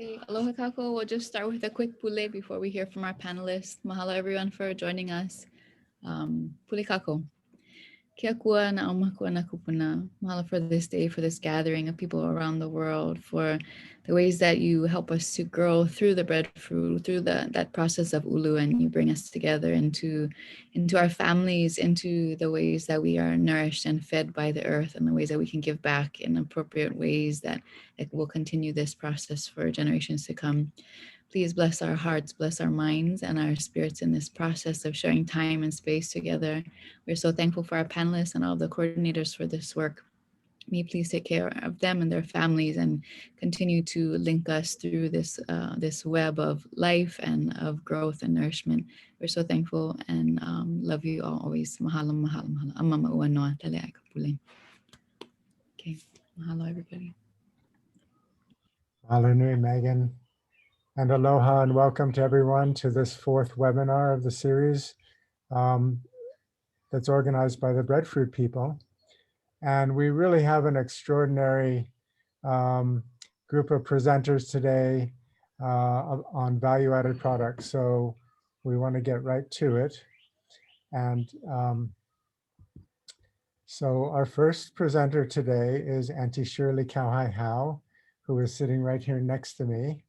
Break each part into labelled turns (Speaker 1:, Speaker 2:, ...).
Speaker 1: Okay, aloha kako. We'll just start with a quick pule before we hear from our panelists. Mahalo everyone for joining us. Pule kako. Kia kua na aumakua na kupuna. Mahalo for this day, for this gathering of people around the world, for the ways that you help us to grow through the breadfruit, through that process of ulu, and you bring us together into our families, into the ways that we are nourished and fed by the earth, and the ways that we can give back in appropriate ways that will continue this process for generations to come. Please bless our hearts, bless our minds and our spirits in this process of sharing time and space together. We're so thankful for our panelists and all the coordinators for this work. May you please take care of them and their families and continue to link us through this web of life and of growth and nourishment. We're so thankful and love you all always. Mahalo, mahalo, mahalo. Amama ua noa tele ai ka pule. Okay, mahalo everybody.
Speaker 2: Mahalo nui, Megan. And aloha and welcome to everyone to this fourth webinar of the series that's organized by the Breadfruit People. And we really have an extraordinary group of presenters today on value-added products. So we want to get right to it. And so our first presenter today is Auntie Shirley Kauhai Howe, who is sitting right here next to me.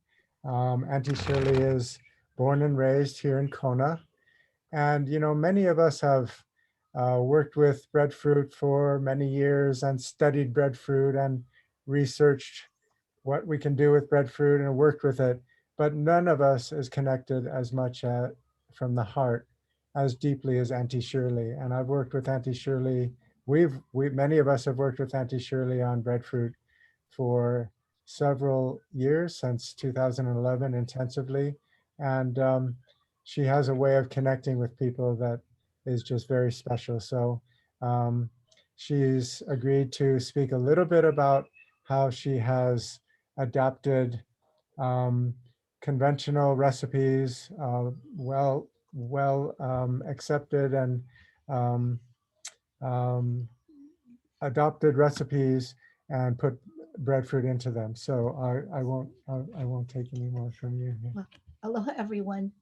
Speaker 2: Auntie Shirley is born and raised here in Kona. And, you know, many of us have worked with breadfruit for many years and studied breadfruit and researched what we can do with breadfruit and worked with it. But none of us is connected as much from the heart as deeply as Auntie Shirley. And I've worked with Auntie Shirley. Many of us have worked with Auntie Shirley on breadfruit for several years, since 2011 intensively. And she has a way of connecting with people that is just very special. So she's agreed to speak a little bit about how she has adapted conventional recipes, well accepted and adopted recipes, and put breadfruit into them. So I won't take any more from you.
Speaker 3: Well, aloha, everyone.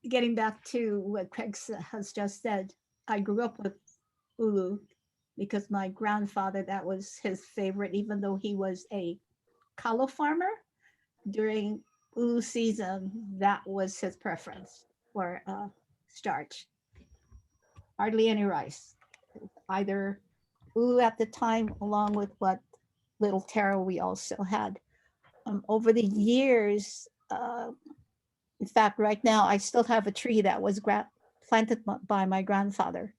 Speaker 3: Getting back to what Craig has just said, I grew up with Uulu because my grandfather, that was his favorite, even though he was a kalo farmer. During Uulu season, that was his preference for starch. Hardly any rice, either Uulu at the time, along with what little taro we also had. Over the years, in fact, right now, I still have a tree that was planted by my grandfather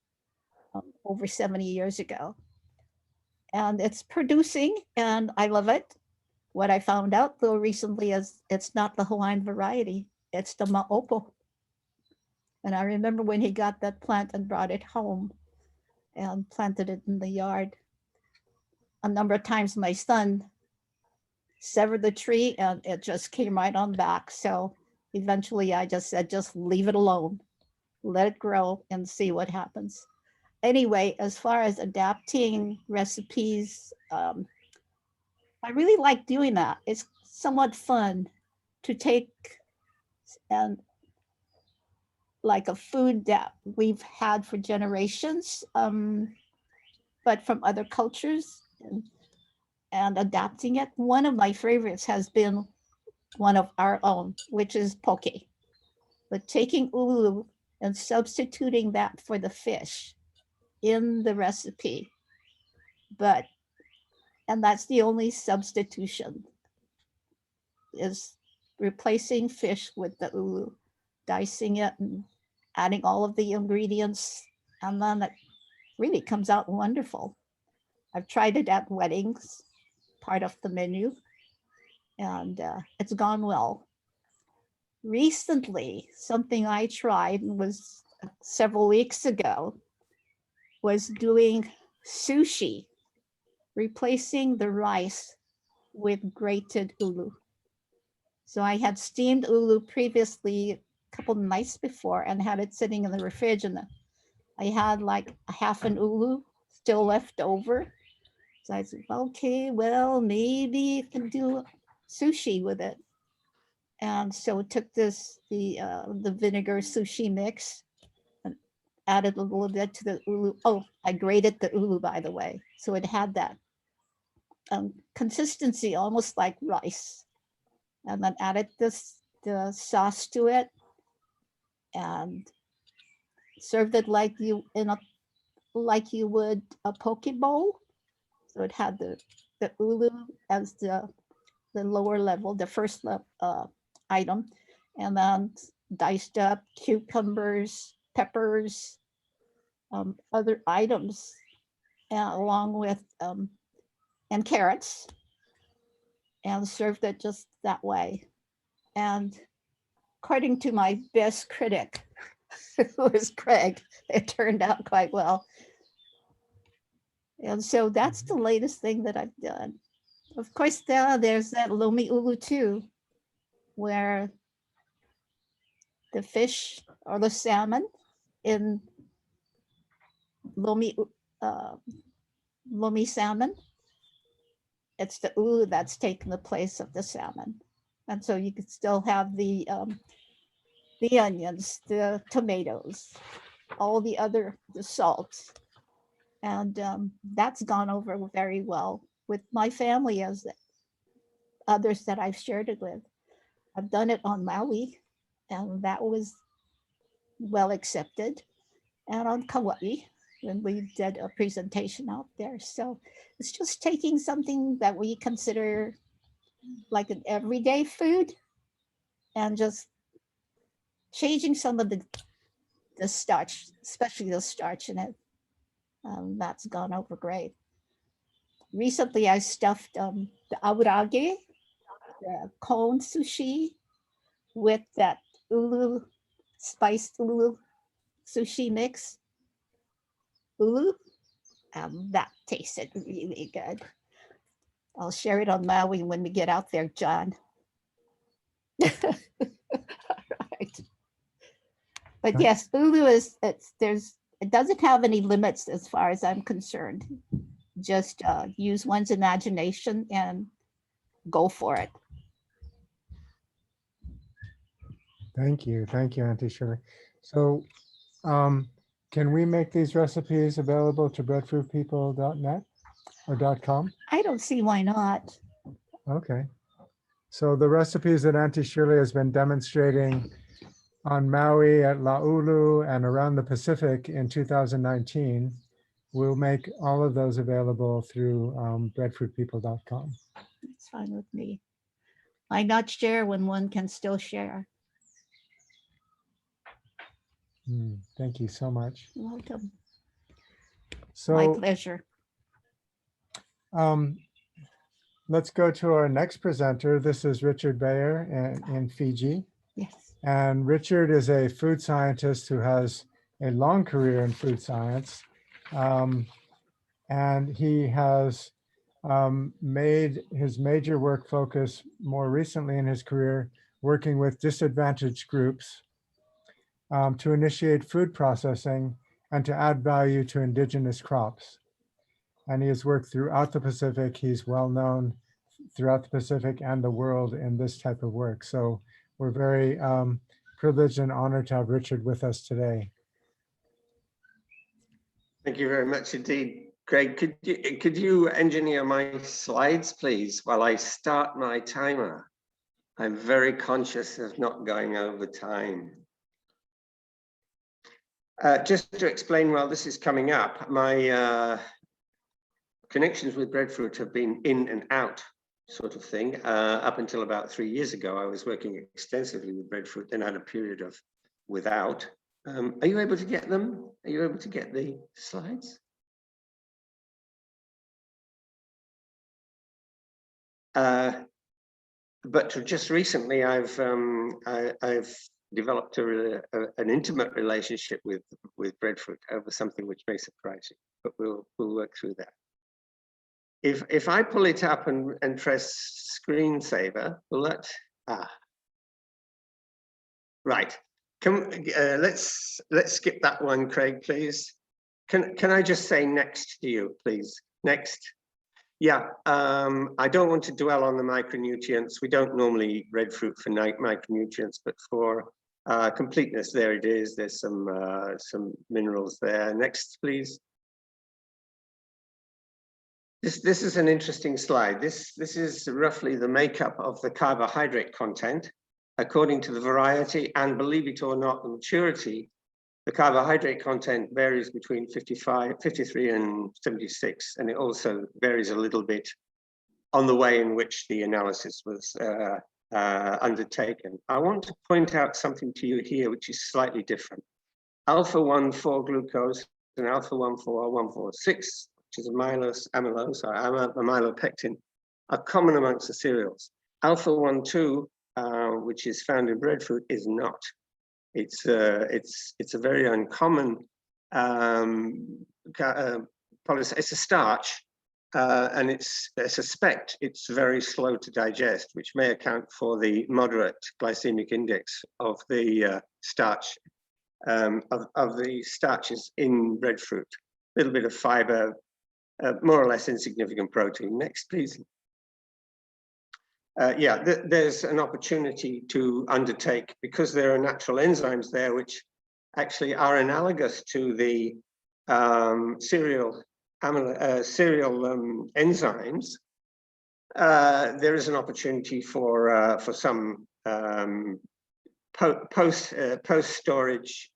Speaker 3: over 70 years ago. And it's producing, and I love it. What I found out, though, recently is it's not the Hawaiian variety. It's the ma'opo. And I remember when he got that plant and brought it home and planted it in the yard. A number of times my son severed the tree and it just came right on back. So eventually I just said, just leave it alone, let it grow and see what happens. Anyway, as far as adapting recipes, I really like doing that. It's somewhat fun to take and like a food that we've had for generations, but from other cultures and adapting it. One of my favorites has been one of our own, which is poke. But taking ulu and substituting that for the fish in the recipe. And that's the only substitution, is replacing fish with the ulu, dicing it and adding all of the ingredients, and then it really comes out wonderful. I've tried it at weddings, part of the menu, and it's gone well. Recently, something I tried was several weeks ago, was doing sushi, replacing the rice with grated ulu. So I had steamed ulu previously a couple of nights before and had it sitting in the refrigerator. I had like a half an ulu still left over. So I said, okay, well, maybe you can do sushi with it. And so took the vinegar sushi mix and added a little bit to the ulu. Oh, I grated the ulu, by the way. So it had that consistency almost like rice. And then added the sauce to it and served it like you would a poke bowl. So it had the ulu as the lower level, the first item, and then diced up cucumbers, peppers, other items, along with and carrots, and served it just that way. And according to my best critic, who was Craig, it turned out quite well. And so that's the latest thing that I've done. Of course, there's that lomi ulu too, where the fish or the salmon in lomi salmon, it's the ulu that's taken the place of the salmon. And so you could still have the onions, the tomatoes, all the salt. And that's gone over very well with my family, as others that I've shared it with. I've done it on Maui, and that was well accepted, and on Kauai when we did a presentation out there. So it's just taking something that we consider like an everyday food and just changing some of the starch, especially the starch in it. That's gone over great. Recently, I stuffed the aurage, the cone sushi, with that ulu, spiced ulu sushi mix. Ulu, that tasted really good. I'll share it on Maui when we get out there, John. Right. But yes, Ulu it doesn't have any limits as far as I'm concerned. Just use one's imagination and go for it.
Speaker 2: Thank you, Auntie Shirley. So can we make these recipes available to breadfruitpeople.net or .com?
Speaker 3: I don't see why not.
Speaker 2: Okay. So the recipes that Auntie Shirley has been demonstrating on Maui, at Laulu, and around the Pacific in 2019, we'll make all of those available through breadfruitpeople.com.
Speaker 3: It's fine with me. Why not share when one can still share?
Speaker 2: Thank you so much.
Speaker 3: You're welcome.
Speaker 2: So,
Speaker 3: my pleasure.
Speaker 2: Let's go to our next presenter. This is Richard Bayer in Fiji.
Speaker 3: Yes.
Speaker 2: And Richard is a food scientist who has a long career in food science. And he has made his major work focus more recently in his career working with disadvantaged groups to initiate food processing and to add value to indigenous crops. And he has worked throughout the Pacific. He's well known throughout the Pacific and the world in this type of work. So we're very privileged and honored to have Richard with us today.
Speaker 4: Thank you very much indeed, Greg. Could you engineer my slides, please, while I start my timer? I'm very conscious of not going over time. Just to explain while this is coming up, my connections with Breadfruit have been in and out sort of thing. Up until about 3 years ago, I was working extensively with Breadfruit, then had a period of without. Are you able to get them? Are you able to get the slides? But just recently, I've developed an intimate relationship with Breadfruit over something which may surprise you, but we'll work through that. If I pull it up and press screensaver, will that? Right. Let's skip that one, Craig, please. Can I just say next to you, please? Next. Yeah, I don't want to dwell on the micronutrients. We don't normally eat breadfruit for micronutrients, but for completeness, there it is. There's some minerals there. Next, please. This is an interesting slide. This is roughly the makeup of the carbohydrate content according to the variety, and believe it or not, the maturity. The carbohydrate content varies between 53 and 76, and it also varies a little bit on the way in which the analysis was undertaken. I want to point out something to you here, which is slightly different. Alpha-1,4-glucose and alpha-1,4-1,4-6, which is amylose, or amylopectin, are common amongst the cereals. Alpha-1,2, which is found in breadfruit, is not. It's a very uncommon it's a starch, and I suspect it's very slow to digest, which may account for the moderate glycemic index of the starch of the starches in breadfruit. A little bit of fiber, more or less insignificant protein. Next, please. Yeah, there's an opportunity to undertake, because there are natural enzymes there which actually are analogous to the cereal enzymes. There is an opportunity for some post-storage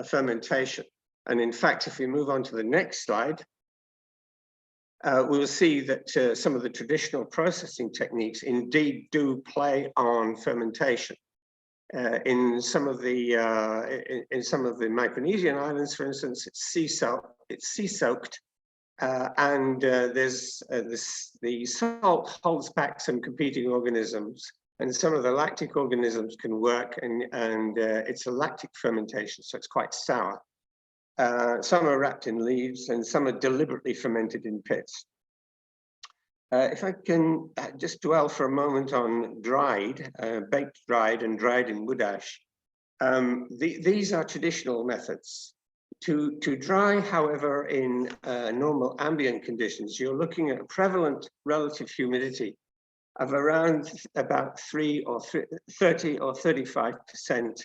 Speaker 4: fermentation. And in fact, if we move on to the next slide, we will see that some of the traditional processing techniques indeed do play on fermentation. In some of the Micronesian islands, for instance, it's sea soaked, and the salt holds back some competing organisms, and some of the lactic organisms can work, and it's a lactic fermentation, so it's quite sour. Some are wrapped in leaves, and some are deliberately fermented in pits. If I can just dwell for a moment on dried, baked dried, and dried in wood ash. These are traditional methods. To dry, however, in normal ambient conditions, you're looking at a prevalent relative humidity of around about 30 or 35%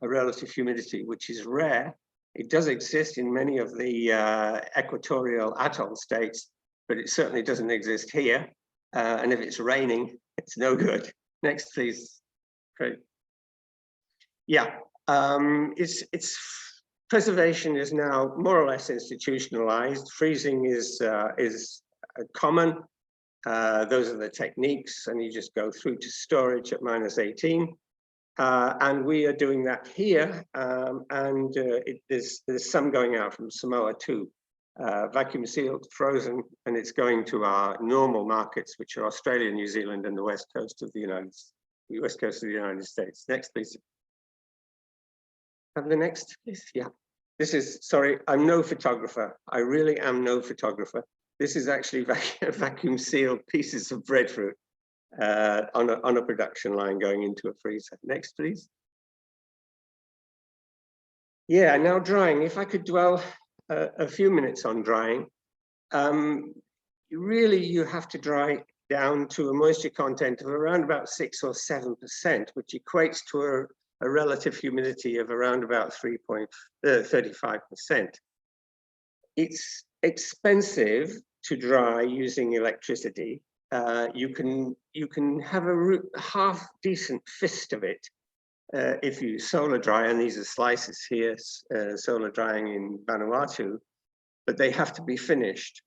Speaker 4: relative humidity, which is rare. It does exist in many of the equatorial atoll states, but it certainly doesn't exist here. And if it's raining, it's no good. Next, please. Great. Yeah, its preservation is now more or less institutionalized. Freezing is common. Those are the techniques, and you just go through to storage at -18. And we are doing that here, and there's some going out from Samoa too, vacuum sealed, frozen, and it's going to our normal markets, which are Australia, New Zealand, and the west coast of the United States. Next, please. Have the next, please. Yeah. This is, sorry, I'm no photographer. I really am no photographer. This is actually vacuum sealed pieces of breadfruit on a production line going into a freezer. Next, please. Yeah, now drying. If I could dwell a few minutes on drying, really you have to dry down to a moisture content of around about 6 or 7%, which equates to a relative humidity of around about 3.35%. It's expensive to dry using electricity. You can have a half decent fist of it if you solar dry, and these are slices here, solar drying in Vanuatu, but they have to be finished.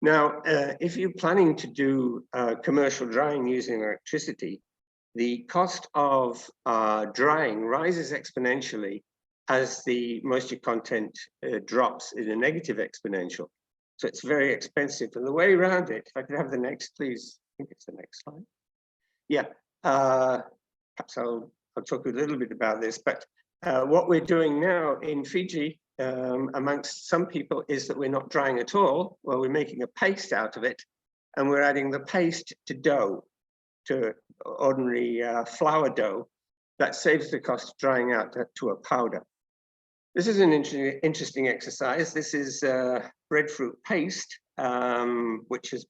Speaker 4: Now, if you're planning to do commercial drying using electricity, the cost of drying rises exponentially as the moisture content drops in a negative exponential. So it's very expensive. And the way around it, if I could have the next, please. I think it's the next slide. Yeah, perhaps I'll talk a little bit about this, but what we're doing now in Fiji, amongst some people, is that we're not drying at all. Well, we're making a paste out of it, and we're adding the paste to dough, to ordinary flour dough. That saves the cost of drying out to a powder. This is an interesting exercise. This is breadfruit paste, which is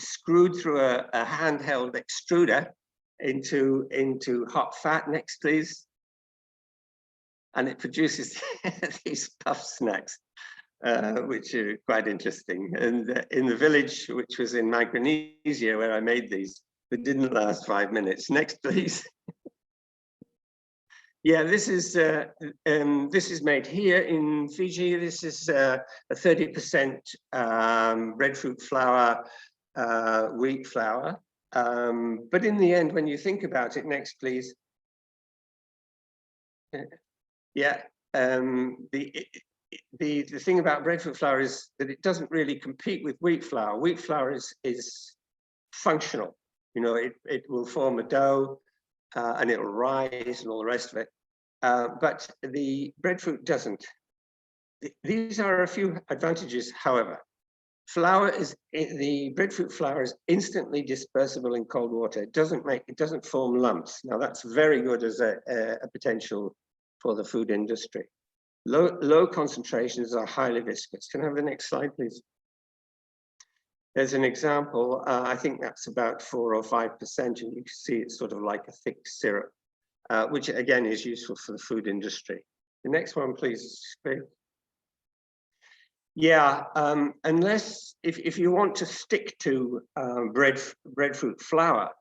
Speaker 4: screwed through a handheld extruder into hot fat. Next, please. And it produces these puff snacks, which are quite interesting. And in the village, which was in Micronesia, where I made these, it didn't last 5 minutes. Next, please. Yeah, this is made here in Fiji. This is a 30% breadfruit flour, wheat flour. But in the end, when you think about it, next, please. Yeah, the thing about breadfruit flour is that it doesn't really compete with wheat flour. Wheat flour is functional. You know, it will form a dough and it will rise and all the rest of it. But the breadfruit doesn't. These are a few advantages, however. The breadfruit flour is instantly dispersible in cold water. It doesn't form lumps. Now that's very good as a potential for the food industry. Low concentrations are highly viscous. Can I have the next slide, please? There's an example. I think that's about 4 or 5%, and you can see it's sort of like a thick syrup, which again is useful for the food industry. The next one, please. Yeah, unless if you want to stick to breadfruit flour,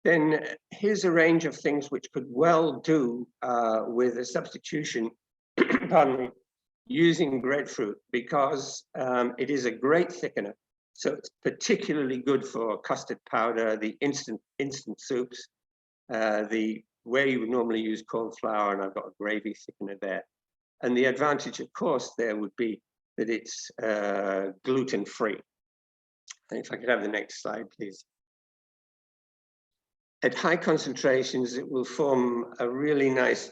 Speaker 4: then here's a range of things which could well do with a substitution, pardon me, using breadfruit, because it is a great thickener. So it's particularly good for custard powder, the instant soups, where you would normally use corn flour, and I've got a gravy thickener there. And the advantage, of course, there would be that it's gluten-free. And if I could have the next slide, please. At high concentrations, it will form a really nice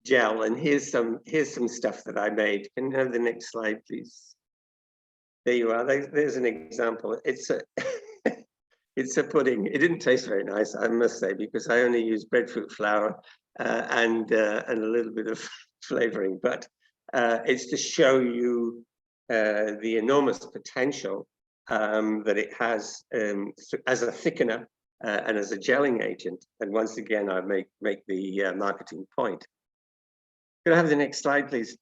Speaker 4: gel. And here's some stuff that I made. Can you have the next slide, please? There you are. There's an example. It's a it's a pudding. It didn't taste very nice, I must say, because I only used breadfruit flour and a little bit of flavoring. But it's to show you the enormous potential that it has as a thickener and as a gelling agent. And once again, I make the marketing point. Can I have the next slide, please?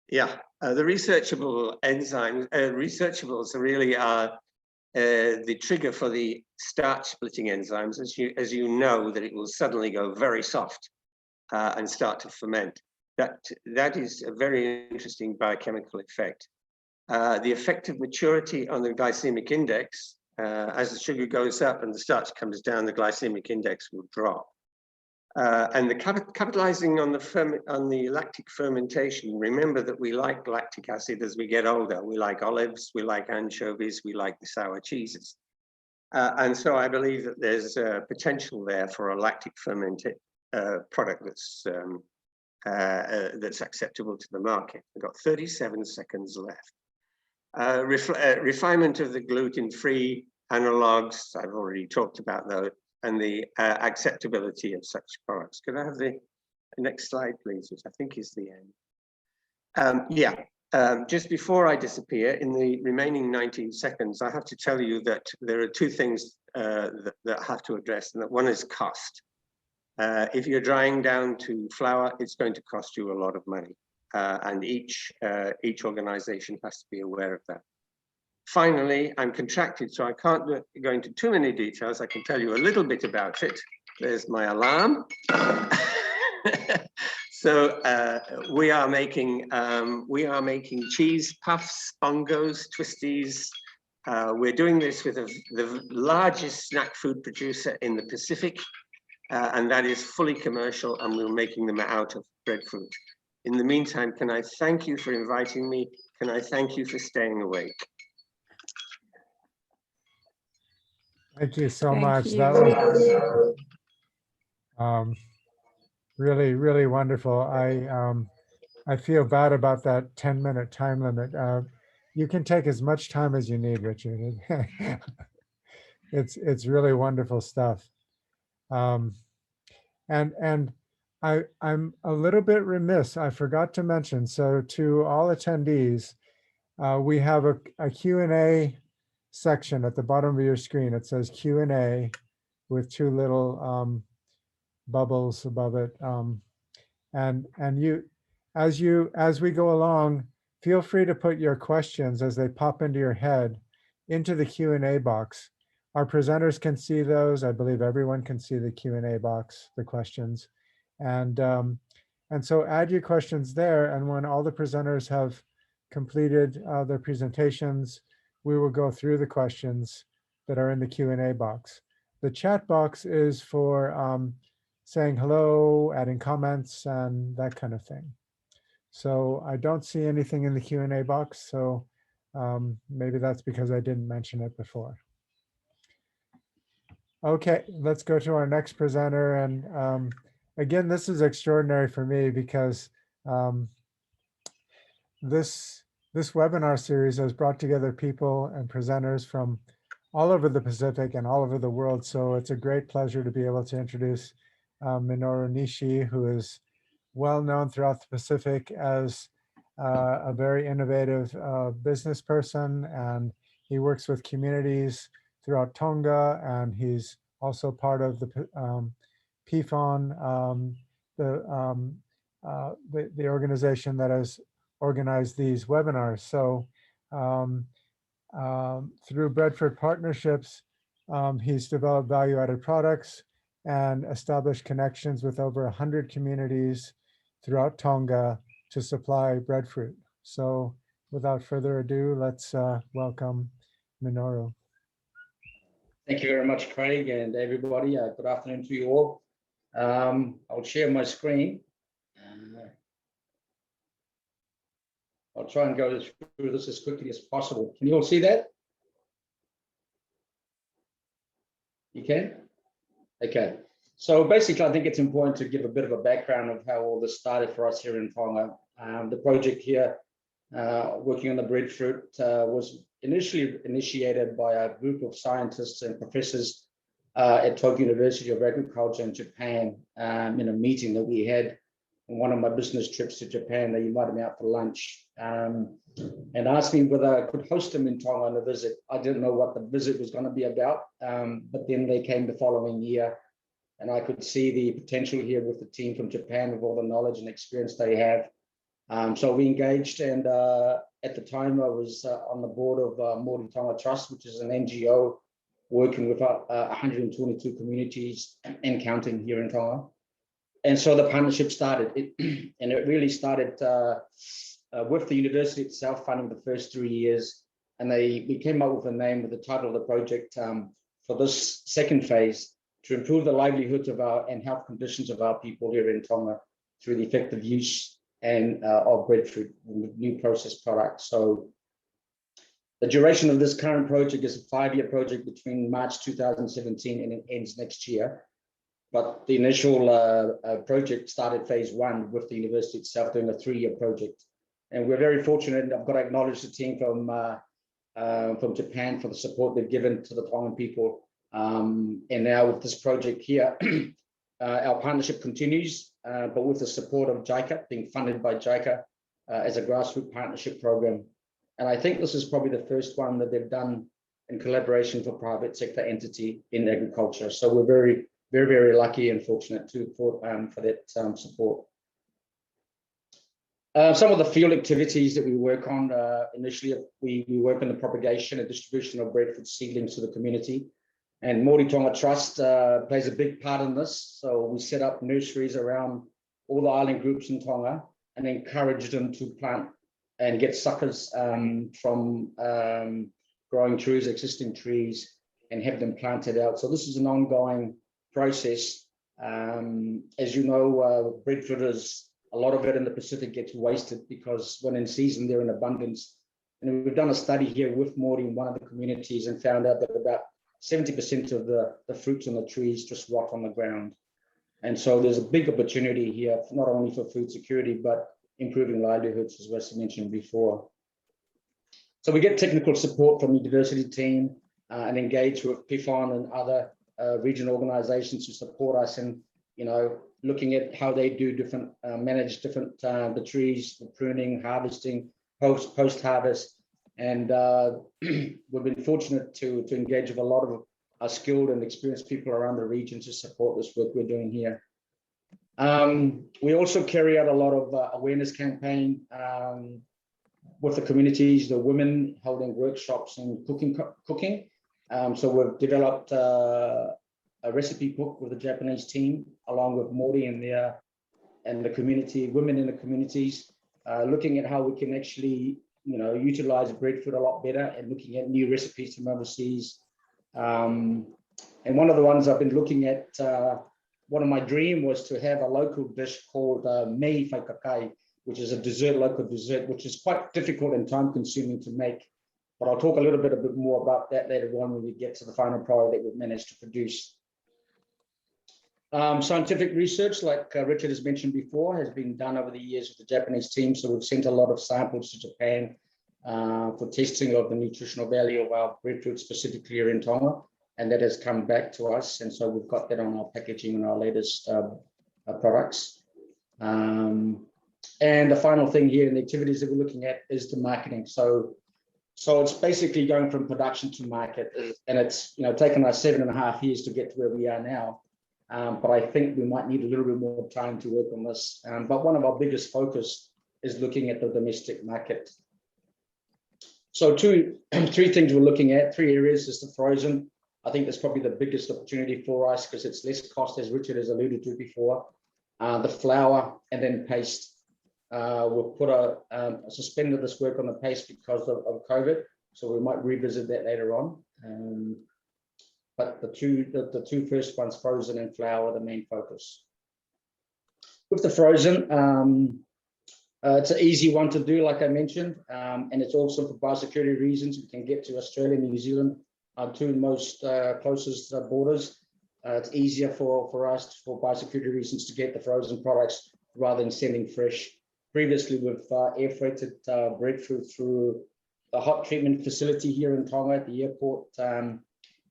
Speaker 4: Yeah, the researchable enzymes, researchables really are the trigger for the starch splitting enzymes. As you know, that it will suddenly go very soft and start to ferment. That is a very interesting biochemical effect. The effect of maturity on the glycemic index, as the sugar goes up and the starch comes down, the glycemic index will drop. And the capitalizing on the lactic fermentation, remember that we like lactic acid as we get older. We like olives, we like anchovies, we like the sour cheeses. And so I believe that there's potential there for a lactic fermented product that's acceptable to the market. We've got 37 seconds left. Refinement of the gluten-free analogs, I've already talked about those, and the acceptability of such products. Could I have the next slide, please, which I think is the end? Just before I disappear, in the remaining 19 seconds, I have to tell you that there are two things that I have to address, and that one is cost. If you're drying down to flour, it's going to cost you a lot of money, and each organization has to be aware of that. Finally, I'm contracted, so I can't go into too many details. I can tell you a little bit about it. There's my alarm. So we are making cheese puffs, bongos, twisties. We're doing this with the largest snack food producer in the Pacific, and that is fully commercial, and we're making them out of breadfruit. In the meantime, can I thank you for inviting me? Can I thank you for staying awake?
Speaker 2: Thank you so
Speaker 3: Thank
Speaker 2: much.
Speaker 3: you.
Speaker 2: That was really, really wonderful. I feel bad about that 10-minute time limit. You can take as much time as you need, Richard. It's really wonderful stuff. And I'm a little bit remiss. I forgot to mention. So to all attendees, we have a Q&A section at the bottom of your screen. It says Q&A with two little bubbles above it. And as we go along, feel free to put your questions as they pop into your head into the Q&A box. Our presenters can see those. I believe everyone can see the Q&A box, the questions. And so add your questions there. And when all the presenters have completed their presentations, we will go through the questions that are in the Q&A box. The chat box is for saying hello, adding comments, and that kind of thing. So I don't see anything in the Q&A box, so maybe that's because I didn't mention it before. Okay, let's go to our next presenter. And again, this is extraordinary for me because this webinar series has brought together people and presenters from all over the Pacific and all over the world. So it's a great pleasure to be able to introduce Minoru Nishi, who is well known throughout the Pacific as a very innovative business person, and he works with communities throughout Tonga, and he's also part of the PFON, the organization that has organized these webinars. So through Breadfruit partnerships, he's developed value-added products and established connections with over 100 communities throughout Tonga to supply breadfruit. So without further ado, let's welcome Minoru.
Speaker 5: Thank you very much, Craig, and everybody. Good afternoon to you all. I'll share my screen. I'll try and go through this as quickly as possible. Can you all see that? You can? Okay. So basically, I think it's important to give a bit of a background of how all this started for us here in Tonga. The project here, working on the breadfruit, was initially initiated by a group of scientists and professors at Tokyo University of Agriculture in Japan, in a meeting that we had on one of my business trips to Japan. They invited me out for lunch and asked me whether I could host them in Tonga on a visit. I didn't know what the visit was going to be about, but then they came the following year, and I could see the potential here with the team from Japan, with all the knowledge and experience they have. So we engaged, and at the time I was on the board of Māori Tonga Trust, which is an NGO working with 122 communities and counting here in Tonga. And so the partnership started, and it really started with the university itself funding the first 3 years. And we came up with a name, with the title of the project for this second phase, to improve the livelihoods of and health conditions of our people here in Tonga through the effective use and of breadfruit with new processed products. So the duration of this current project is a 5-year project between March 2017 and it ends next year. But the initial project started phase 1 with the university itself doing a 3-year project. And we're very fortunate, and I've got to acknowledge the team from Japan for the support they've given to the Tongan people. And now with this project here, our partnership continues, but with the support of JICA, being funded by JICA as a grassroots partnership program. And I think this is probably the first one that they've done in collaboration for private sector entity in agriculture. So we're very, very, very lucky and fortunate for that support. Some of the field activities that we work on, initially, we work on the propagation and distribution of breadfruit seedlings to the community. And Māori Tonga Trust plays a big part in this. So we set up nurseries around all the island groups in Tonga and encourage them to plant and get suckers from growing trees, existing trees, and have them planted out. So this is an ongoing process. As you know, breadfruit is, a lot of it in the Pacific gets wasted because when in season, they're in abundance. And we've done a study here with Māori in one of the communities and found out that about 70% of the fruits on the trees just rot on the ground. And so there's a big opportunity here, not only for food security, but improving livelihoods, as was mentioned before. So we get technical support from the university team and engage with PFON and other regional organizations to support us in, looking at how they do different, manage different, the trees, the pruning, harvesting, post-harvest, And we've been fortunate to engage with a lot of our skilled and experienced people around the region to support this work we're doing here. We also carry out a lot of awareness campaign with the communities, the women holding workshops and cooking. So we've developed a recipe book with the Japanese team, along with Mori and the community, women in the communities, looking at how we can actually, utilize breadfruit a lot better and looking at new recipes from overseas. And one of the ones I've been looking at, one of my dream was to have a local dish called mei whaikakai, which is a local dessert, which is quite difficult and time consuming to make. But I'll talk a little bit more about that later on when we get to the final product that we've managed to produce. Scientific research, like Richard has mentioned before, has been done over the years with the Japanese team. So we've sent a lot of samples to Japan for testing of the nutritional value of our breadfruit, specifically here in Tonga. And that has come back to us. And so we've got that on our packaging and our latest products. And the final thing here in the activities that we're looking at is the marketing. So it's basically going from production to market. And it's taken us 7.5 years to get to where we are now. But I think we might need a little bit more time to work on this. But one of our biggest focus is looking at the domestic market. So three things we're looking at, 3 areas is the frozen. I think that's probably the biggest opportunity for us because it's less cost, as Richard has alluded to before. The flour and then paste. We'll put suspended this work on the paste because of COVID. So we might revisit that later on. But the two first ones, frozen and flour, are the main focus. With the frozen, it's an easy one to do, like I mentioned, and it's also for biosecurity reasons. We can get to Australia and New Zealand, our two most closest borders. It's easier for us, for biosecurity reasons, to get the frozen products rather than sending fresh. Previously, we've air freighted breadfruit through the hot treatment facility here in Tonga at the airport.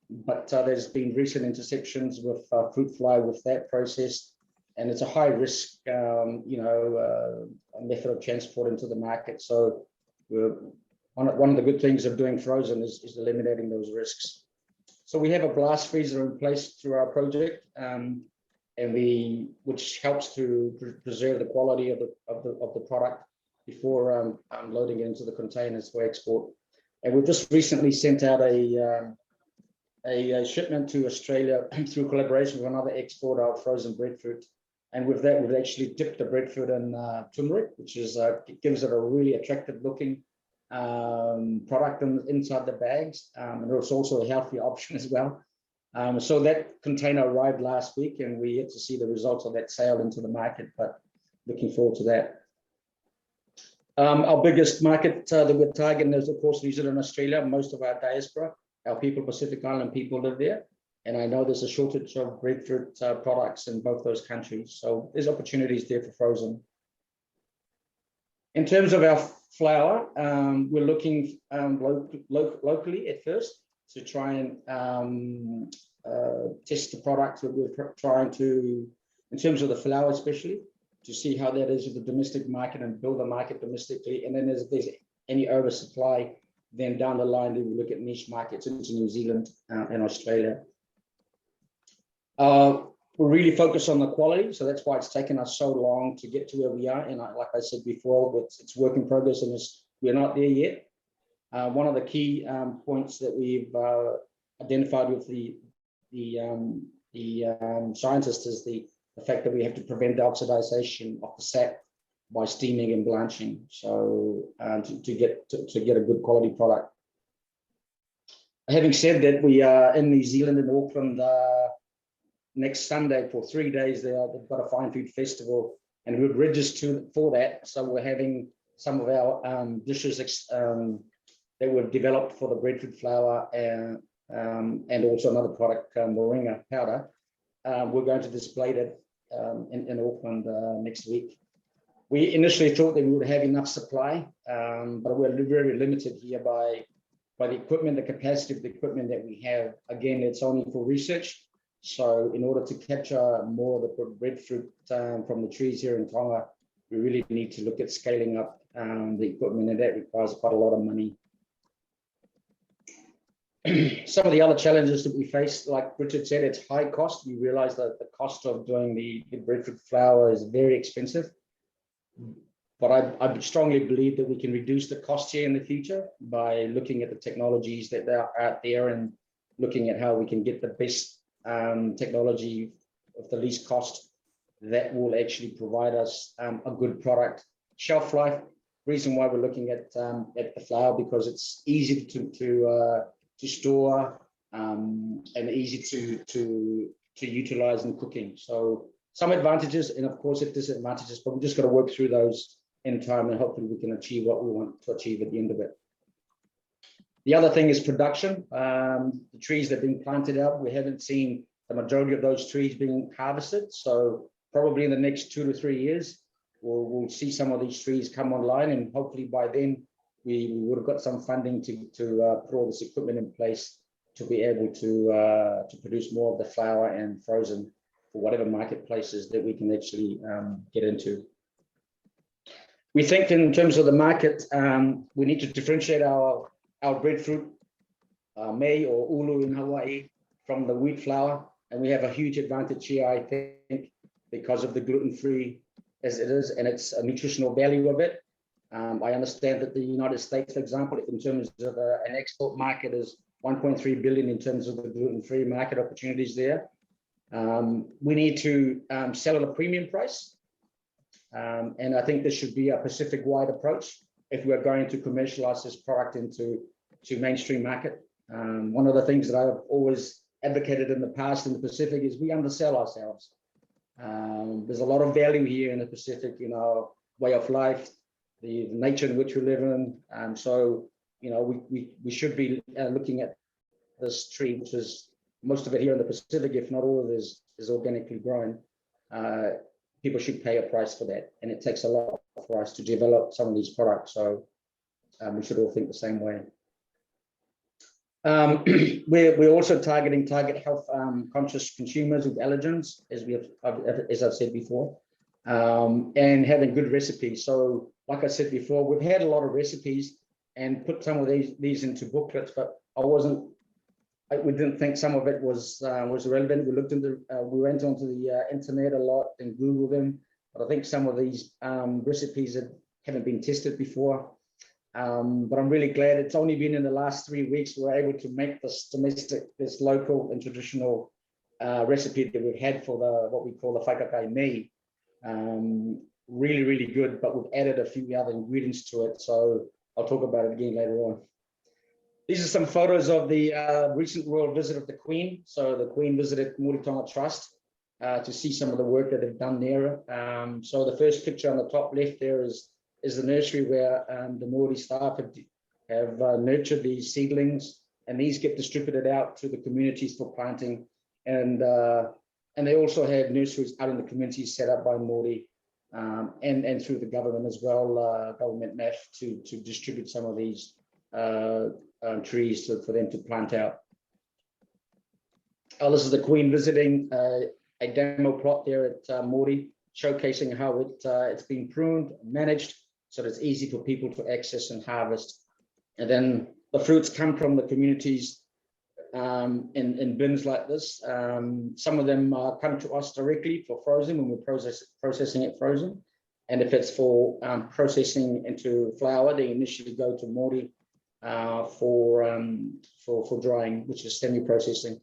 Speaker 5: But there's been recent interceptions with fruit fly with that process, and it's a high risk, method of transport into the market. So one of the good things of doing frozen is eliminating those risks. So we have a blast freezer in place through our project, which helps to preserve the quality of the product before loading it into the containers for export. And we've just recently sent out a shipment to Australia through collaboration with another exporter of frozen breadfruit. And with that, we've actually dipped the breadfruit in turmeric, which gives it a really attractive looking product inside the bags. And it's also a healthy option as well. So that container arrived last week and we yet to see the results of that sale into the market, but looking forward to that. Our biggest market that we're targeting is, of course, New Zealand and Australia. Most of our diaspora, our people, Pacific Island people, live there. And I know there's a shortage of breadfruit products in both those countries. So there's opportunities there for frozen. In terms of our flour, we're looking locally at first to try and test the product. We're trying to, in terms of the flour especially, to see how that is with the domestic market and build the market domestically. And then if there's any oversupply, then down the line, we will look at niche markets into New Zealand and Australia. We're really focused on the quality, so that's why it's taken us so long to get to where we are. And like I said before, it's work in progress, and we're not there yet. One of the key points that we've identified with the scientists is the fact that we have to prevent the oxidization of the sap by steaming and blanching, so to get a good quality product. Having said that, we are in New Zealand and Auckland next Sunday for 3 days. They've got a fine food festival, and we've registered for that. So we're having some of our dishes that we've developed for the breadfruit flour and also another product, moringa powder. We're going to display that in Auckland next week. We initially thought that we would have enough supply, but we're very limited here by the equipment, the capacity of the equipment that we have. Again, it's only for research. So in order to capture more of the breadfruit from the trees here in Tonga, we really need to look at scaling up the equipment, and that requires quite a lot of money. Some of the other challenges that we face, like Richard said, it's high cost. We realize that the cost of doing the breadfruit flour is very expensive. But I strongly believe that we can reduce the cost here in the future by looking at the technologies that are out there and looking at how we can get the best technology of the least cost that will actually provide us a good product. Shelf life, reason why we're looking at the flour, because it's easy to store and easy to utilize in cooking. So some advantages and of course disadvantages, but we just got to work through those in time and hopefully we can achieve what we want to achieve at the end of it. The other thing is production. The trees that have been planted out, we haven't seen the majority of those trees being harvested. So probably in the next 2 to 3 years, we'll see some of these trees come online, and hopefully by then we would have got some funding to put all this equipment in place to be able to produce more of the flour and frozen for whatever marketplaces that we can actually get into. We think in terms of the market, we need to differentiate our breadfruit, mei or ulu in Hawaii, from the wheat flour. And we have a huge advantage here, I think, because of the gluten-free as it is and its nutritional value of it. I understand that the United States, for example, in terms of an export market, is 1.3 billion in terms of the gluten-free market opportunities there. We need to sell at a premium price. And I think this should be a Pacific-wide approach if we're going to commercialize this product into mainstream market. One of the things that I've always advocated in the past in the Pacific is we undersell ourselves. There's a lot of value here in the Pacific, in our way of life, the nature in which we live in. So, you know, we should be looking at this tree, which is most of it here in the Pacific, if not all of it is organically grown. People should pay a price for that. And it takes a lot for us to develop some of these products. So we should all think the same way. We're also target health conscious consumers with allergens, as I've said before, and having good recipes. So like I said before, we've had a lot of recipes and put some of these into booklets, but we didn't think some of it was relevant. We went onto the internet a lot and Googled them, but I think some of these recipes haven't been tested before. But I'm really glad it's only been in the last 3 weeks we're able to make this local and traditional recipe that we've had for what we call the whaikakai mei. Really, really good, but we've added a few other ingredients to it. So I'll talk about it again later on. These are some photos of the recent royal visit of the Queen. So the Queen visited Māori Tonga Trust to see some of the work that they've done there. So the first picture on the top left there is the nursery where the Māori staff have nurtured these seedlings, and these get distributed out to the communities for planting. And they also have nurseries out in the communities set up by Māori and through the government as well, government MAF, to distribute some of these trees for them to plant out. This is the Queen visiting a demo plot there at Māori, showcasing how it's been pruned, managed, so that it's easy for people to access and harvest. And then the fruits come from the communities in bins like this. Some of them come to us directly for frozen when we're processing it frozen. And if it's for processing into flour, they initially go to Māori for drying, which is semi-processing.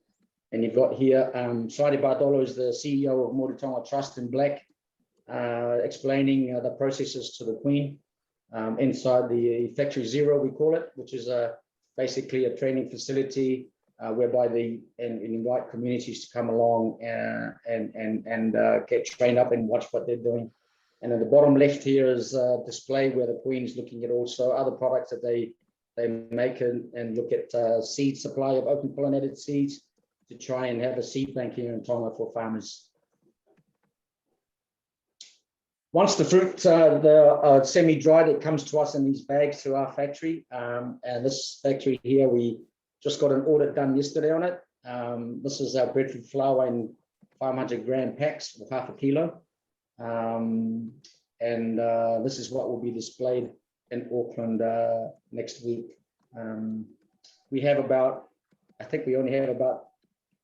Speaker 5: And you've got here, Saidi Bartolo is the CEO of Māori Tonga Trust in black, explaining the processes to the Queen inside the Factory Zero, we call it, which is basically a training facility whereby they invite communities to come along and get trained up and watch what they're doing. And at the bottom left here is a display where the Queen's looking at also other products that they make and look at seed supply of open pollinated seeds to try and have a seed bank here in Tonga for farmers. Once the fruit, semi-dried, it comes to us in these bags through our factory. And this factory here, we just got an audit done yesterday on it. This is our breadfruit flour in 500 gram packs for ½ kilo. This is what will be displayed in Auckland next week. We have about I think we only have about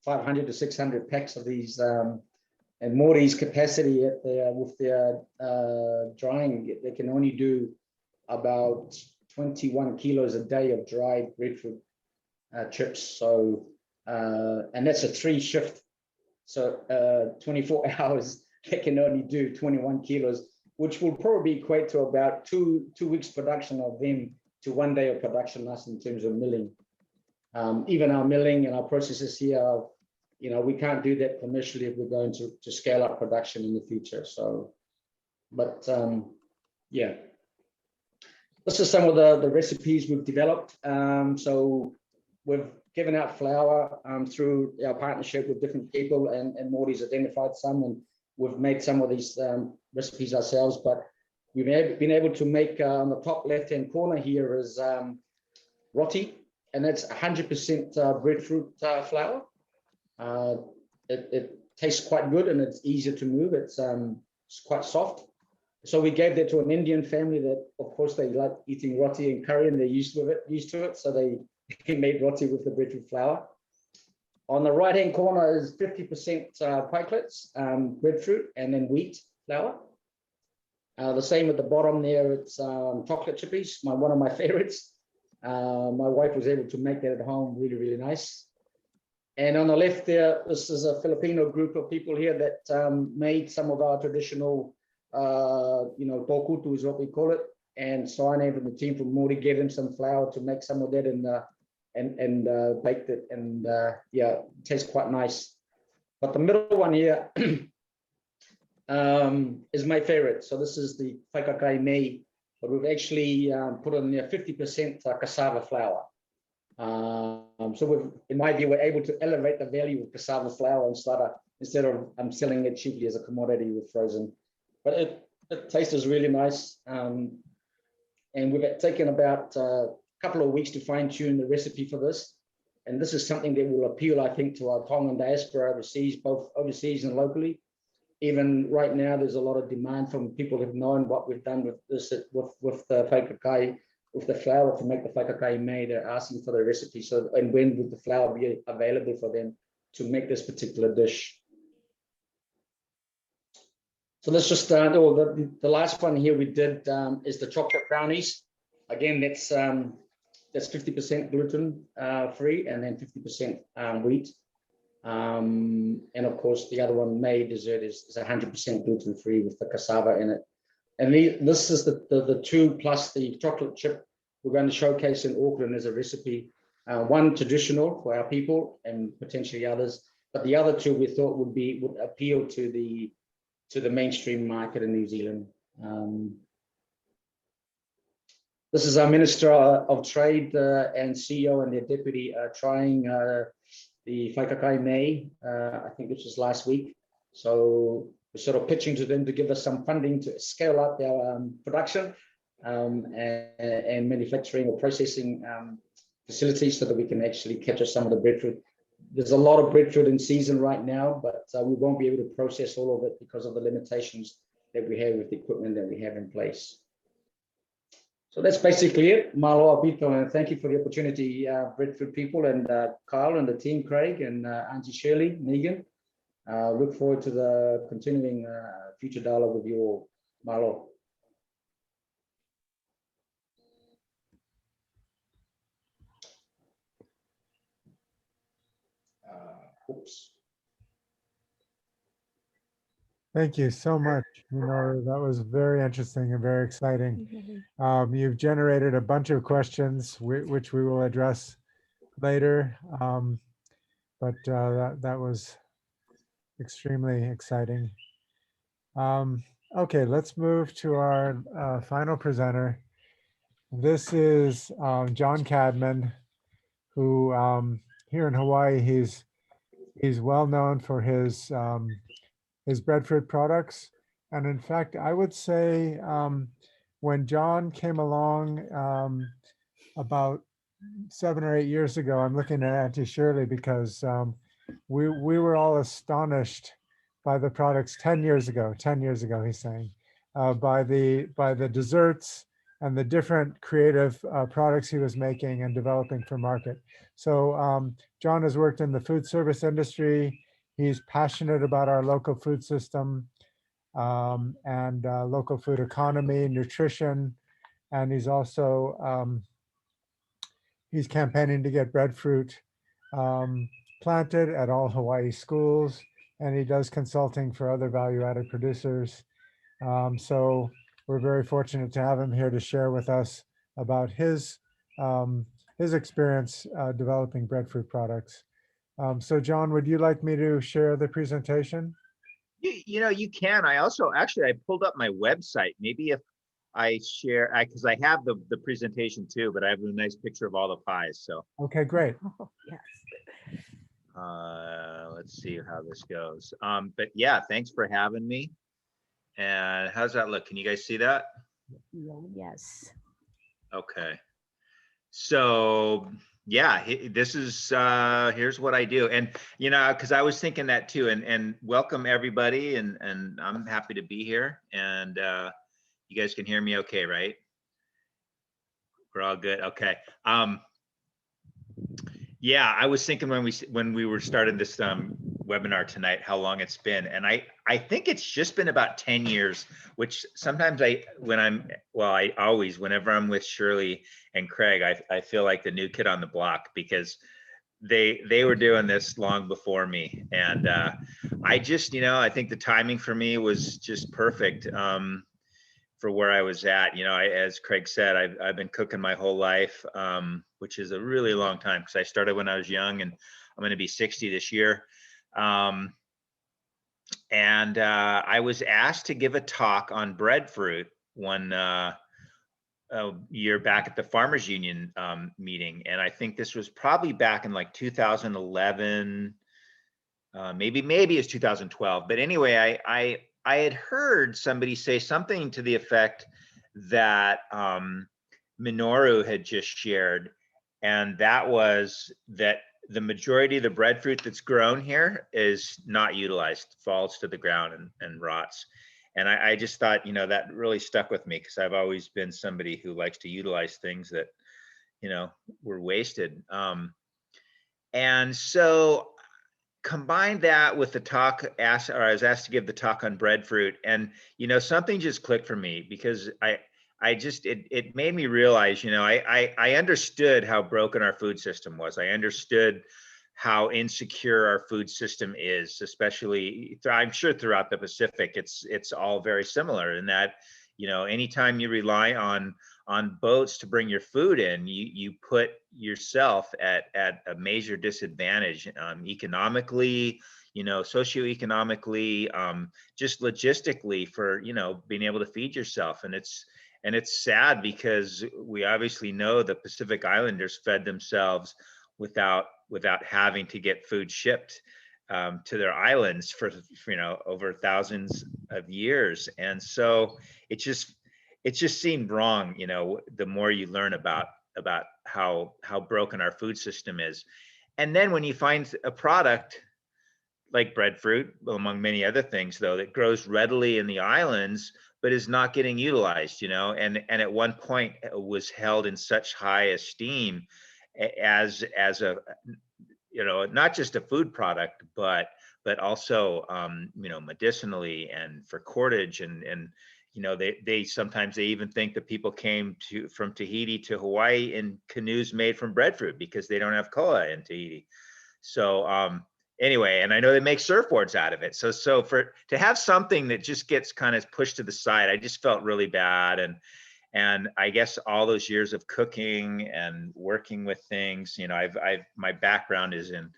Speaker 5: 500 to 600 packs of these, and Morty's capacity at with their drying, they can only do about 21 kilos a day of dried breadfruit chips. So, and that's a 3-shift. So 24 hours, they can only do 21 kilos, which will probably equate to about two weeks production of them to 1 day of production us in terms of milling. Even our milling and our processes here, you know, we can't do that commercially if we're going to scale up production in the future. So, but yeah, this is some of the recipes we've developed. So we've given out flour through our partnership with different people, and Morty's identified some, and we've made some of these recipes ourselves. But we've been able to make on the top left-hand corner here is roti, and that's 100% breadfruit flour. It tastes quite good, and it's easier to move. It's quite soft. So we gave that to an Indian family that, of course, they like eating roti and curry, and they're used to it. So they made roti with the breadfruit flour. On the right-hand corner is 50% pikelets, breadfruit, and then wheat flour. The same at the bottom there, it's chocolate chippies, one of my favorites. My wife was able to make that at home, really, really nice. And on the left there, this is a Filipino group of people here that made some of our traditional, you know, tokutu is what we call it. And Soane from the team from Morty gave them some flour to make some of that and baked it. And yeah, it tastes quite nice. But the middle one here is my favorite. So this is the whaikakai mei, but we've actually put in there 50% cassava flour. So we've, in my view, we're able to elevate the value of cassava flour instead of selling it cheaply as a commodity with frozen. But it tastes really nice. And we've taken about a couple of weeks to fine tune the recipe for this. And this is something that will appeal, I think, to our Tongan diaspora overseas, both overseas and locally. Even right now, there's a lot of demand from people who've known what we've done with this, with the whaikakai, with the flour to make the whaikakai mei. They're asking for the recipe. So, and when would the flour be available for them to make this particular dish? So let's just start. Oh, the last one here we did is the chocolate brownies. Again, that's 50% gluten free, and then 50% wheat. And of course, the other one, mei dessert, is 100% gluten free with the cassava in it. And this is the two plus the chocolate chip we're going to showcase in Auckland as a recipe. One traditional for our people and potentially others, but the other two we thought would appeal to the mainstream market in New Zealand. This is our Minister of Trade and CEO and their deputy trying the whaikakai mei, I think this was last week. So we're sort of pitching to them to give us some funding to scale up our production and manufacturing or processing facilities so that we can actually capture some of the breadfruit. There's a lot of breadfruit in season right now, but we won't be able to process all of it because of the limitations that we have with the equipment that we have in place. So that's basically it. Malo Apito, and thank you for the opportunity, Breadfruit People, and Kyle and the team, Craig and Auntie Shirley, Megan. Look forward to the continuing future dialogue with you all. Malo. Oops.
Speaker 2: Thank you so much. Minoru, that was very interesting and very exciting. You've generated a bunch of questions which we will address later, but that was extremely exciting. Okay, let's move to our final presenter. This is John Cadman, who here in Hawaii, he's well known for his breadfruit products. And in fact, I would say when John came along about 7 or 8 years ago, I'm looking at Auntie Shirley because we were all astonished by the products 10 years ago, he's saying, by the desserts and the different creative products he was making and developing for market. So John has worked in the food service industry. He's passionate about our local food system and local food economy, nutrition, and he's also he's campaigning to get breadfruit planted at all Hawaii schools, and he does consulting for other value-added producers. So we're very fortunate to have him here to share with us about his experience developing breadfruit products. So John, would you like me to share the presentation?
Speaker 6: You know, you can. I also, actually, I pulled up my website. Maybe if I share, because I have the presentation too, but I have a nice picture of all the pies. So,
Speaker 2: Okay, great.
Speaker 3: Oh, yes.
Speaker 6: let's see how this goes. But yeah, thanks for having me. And how's that look? Can you guys see that?
Speaker 3: Oh, yes.
Speaker 6: Okay. So yeah, this is here's what I do. And you know, because I was thinking that too. And welcome everybody. And I'm happy to be here. And you guys can hear me okay, right? We're all good. Okay. Yeah, I was thinking when we were starting this webinar tonight, how long it's been, and I think it's just been about 10 years. Which sometimes I always, whenever I'm with Shirley and Craig, I feel like the new kid on the block, because they were doing this long before me, and I just, you know, I think the timing for me was just perfect. For where I was at, you know, as Craig said, I've been cooking my whole life, which is a really long time, because I started when I was young, and I'm going to be 60 this year. And I was asked to give a talk on breadfruit one year back at the Farmers Union meeting, and I think this was probably back in like 2011, maybe it's 2012. But anyway, I had heard somebody say something to the effect that Minoru had just shared, and that was that the majority of the breadfruit that's grown here is not utilized, falls to the ground and rots. And I just thought, you know, that really stuck with me, because I've always been somebody who likes to utilize things that, you know, were wasted. And so combine that with the talk I was asked to give the talk on breadfruit, and you know, something just clicked for me, because it made me realize, you know, I understood how broken our food system was. I understood how insecure our food system is, especially, I'm sure throughout the Pacific, it's all very similar in that, you know, anytime you rely on boats to bring your food in, you put yourself at a major disadvantage, economically, you know, socioeconomically, just logistically, for, you know, being able to feed yourself. And it's sad, because we obviously know the Pacific Islanders fed themselves without having to get food shipped to their islands for, you know, over thousands of years. And so it just seemed wrong, you know, the more you learn about how broken our food system is. And then when you find a product like breadfruit, among many other things, though, that grows readily in the islands but is not getting utilized, you know, and at one point was held in such high esteem as a, you know, not just a food product, but also, you know, medicinally and for cordage, and you know, they sometimes even think that people came from Tahiti to Hawaii in canoes made from breadfruit, because they don't have koa in Tahiti. So anyway, and I know they make surfboards out of it. So to have something that just gets kind of pushed to the side, I just felt really bad. And I guess all those years of cooking and working with things, you know, my background is in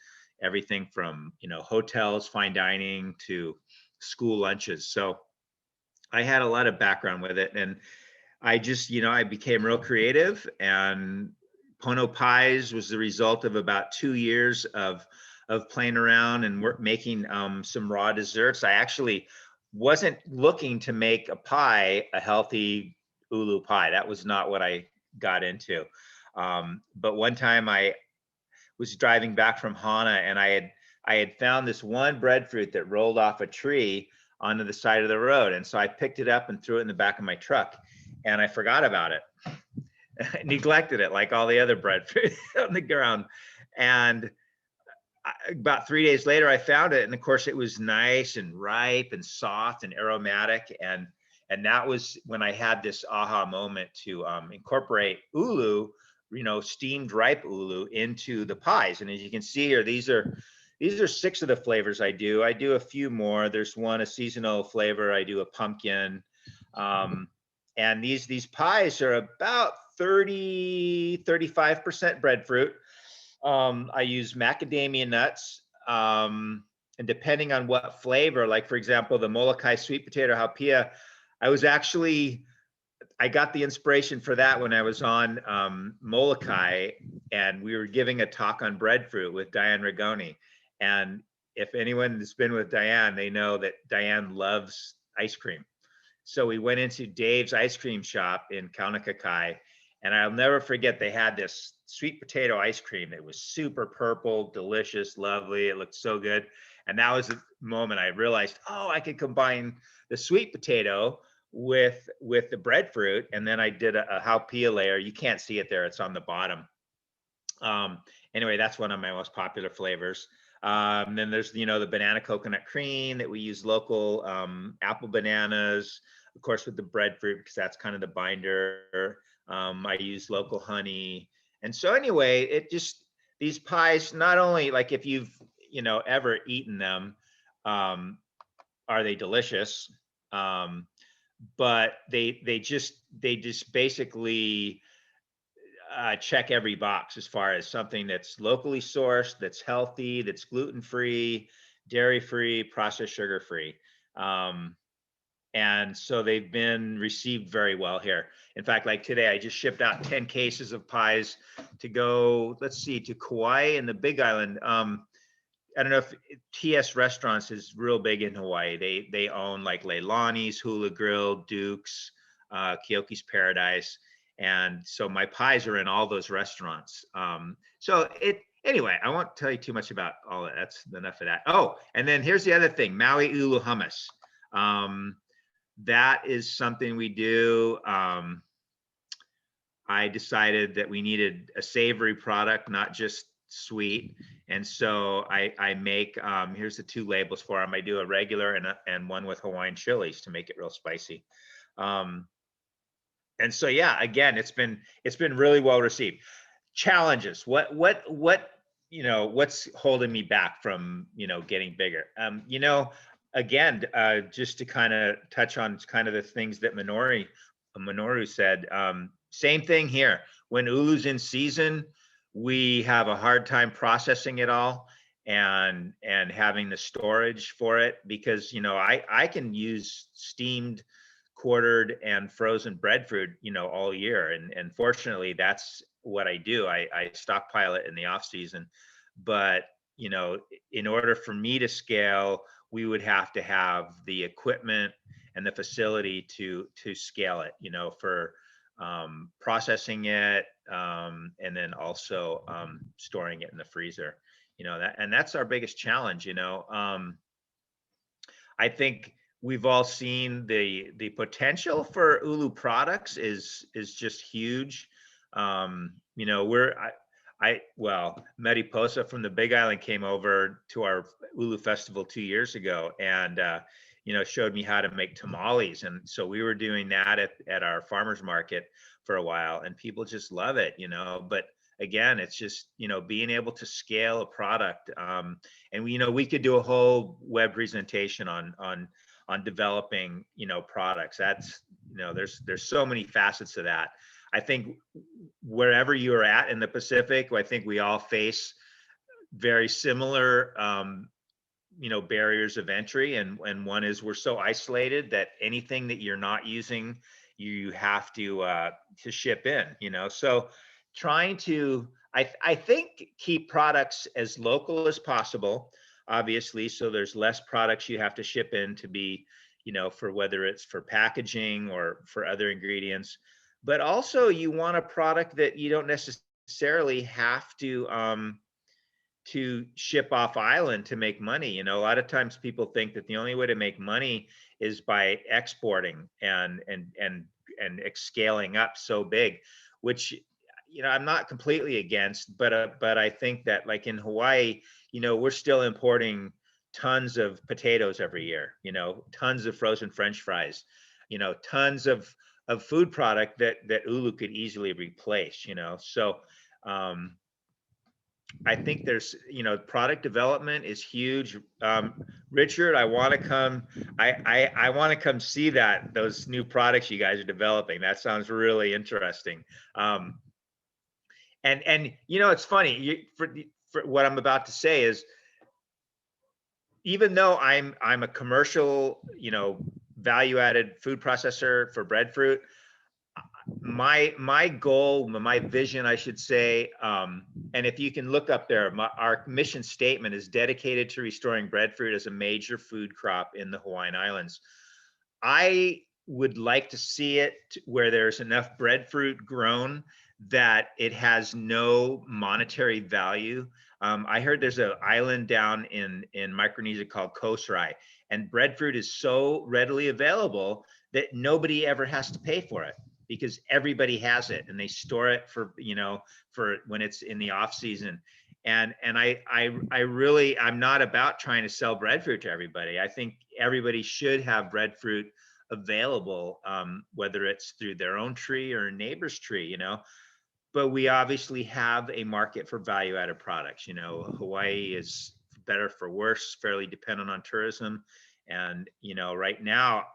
Speaker 6: everything from, you know, hotels, fine dining, to school lunches. So I had a lot of background with it, and I just, you know, I became real creative, and Pono Pies was the result of about 2 years of playing around and making some raw desserts. I actually wasn't looking to make a pie, a healthy Uulu pie. That was not what I got into. But one time I was driving back from Hana, and I had found this one breadfruit that rolled off a tree onto the side of the road. And so I picked it up and threw it in the back of my truck. and I forgot about it. Neglected it like all the other breadfruit on the ground. And about 3 days later, I found it. And of course, it was nice and ripe and soft and aromatic. And that was when I had this aha moment to incorporate Uulu, steamed ripe Uulu into the pies. And as you can see here, these are 6 of the flavors I do. I do a few more. There's one, a seasonal flavor. I do a pumpkin. And these pies are about 35% breadfruit. I use macadamia nuts. And depending on what flavor, like for example, the Molokai sweet potato haupia, I got the inspiration for that when I was on Molokai, and we were giving a talk on breadfruit with Diane Rigoni. And if anyone has been with Diane, they know that Diane loves ice cream. So we went into Dave's ice cream shop in Kaunakakai, and I'll never forget, they had this sweet potato ice cream that was super purple, delicious, lovely. It looked so good. And that was the moment I realized, oh, I could combine the sweet potato with the breadfruit. And then I did a haupia layer. You can't see it there, it's on the bottom. Anyway, that's one of my most popular flavors. Then there's, the banana coconut cream that we use local apple bananas, of course, with the breadfruit, because that's kind of the binder. I use local honey. And so anyway, these pies, not only like if you've, ever eaten them, are they delicious? But they just basically check every box as far as something that's locally sourced, that's healthy, that's gluten-free, dairy-free, processed sugar-free. And so they've been received very well here. In fact, like today, I just shipped out 10 cases of pies to go, to Kauai and the Big Island. I don't know if TS Restaurants is real big in Hawaii. They own like Leilani's, Hula Grill, Duke's, Keoki's Paradise. And so my pies are in all those restaurants. Anyway, I won't tell you too much about all that. That's enough of that. Oh, and then here's the other thing, Maui Ulu hummus. That is something we do. I decided that we needed a savory product, not just sweet. And so I make, here's the 2 labels for them. I do a regular and one with Hawaiian chilies to make it real spicy. And so, yeah, again, it's been really well received. Challenges, what's holding me back from, getting bigger? Again, just to kind of touch on kind of the things that Minoru said, same thing here. When Ulu's in season, we have a hard time processing it all and having the storage for it, because, I can use steamed, quartered, and frozen breadfruit, all year. And fortunately, that's what I do. I stockpile it in the off season. But, in order for me to scale, we would have to have the equipment and the facility to scale it, for processing it, and then also storing it in the freezer, that's our biggest challenge. I think we've all seen the potential for Ulu products is just huge. Mariposa from the Big Island came over to our Ulu festival 2 years ago, and showed me how to make tamales. And so we were doing that at our farmers market for a while, and people just love it, but again, it's just, being able to scale a product. And we could do a whole web presentation on developing, products. That's, there's so many facets to that. I think wherever you're at in the Pacific, I think we all face very similar, barriers of entry. And one is we're so isolated that anything that you're not using, you have to ship in, so trying to, I think, keep products as local as possible, obviously. So there's less products you have to ship in to be, for whether it's for packaging or for other ingredients. But also you want a product that you don't necessarily have to ship off island to make money. A lot of times people think that the only way to make money is by exporting and and scaling up so big, which, you know, I'm not completely against, but I think that like in Hawaii, you know, we're still importing tons of potatoes every year, you know, tons of frozen French fries, you know, tons of food product that Uulu could easily replace, you know. So I think there's, you know, product development is huge. Richard, I want to come, I want to come see those new products you guys are developing. That sounds really interesting. And you know, it's funny, for what I'm about to say is, even though I'm a commercial, you know, value-added food processor for Breadfruit, my goal, my vision, I should say, and if you can look up there, our mission statement is dedicated to restoring breadfruit as a major food crop in the Hawaiian Islands. I would like to see it where there's enough breadfruit grown that it has no monetary value. I heard there's an island down in Micronesia called Kosrae, and breadfruit is so readily available that nobody ever has to pay for it, because everybody has it and they store it for, you know, for when it's in the off season. And I really, I'm not about trying to sell breadfruit to everybody. I think everybody should have breadfruit available, whether it's through their own tree or a neighbor's tree, you know. But we obviously have a market for value-added products. You know, Hawaii is, better for worse, fairly dependent on tourism. And, you know, right now,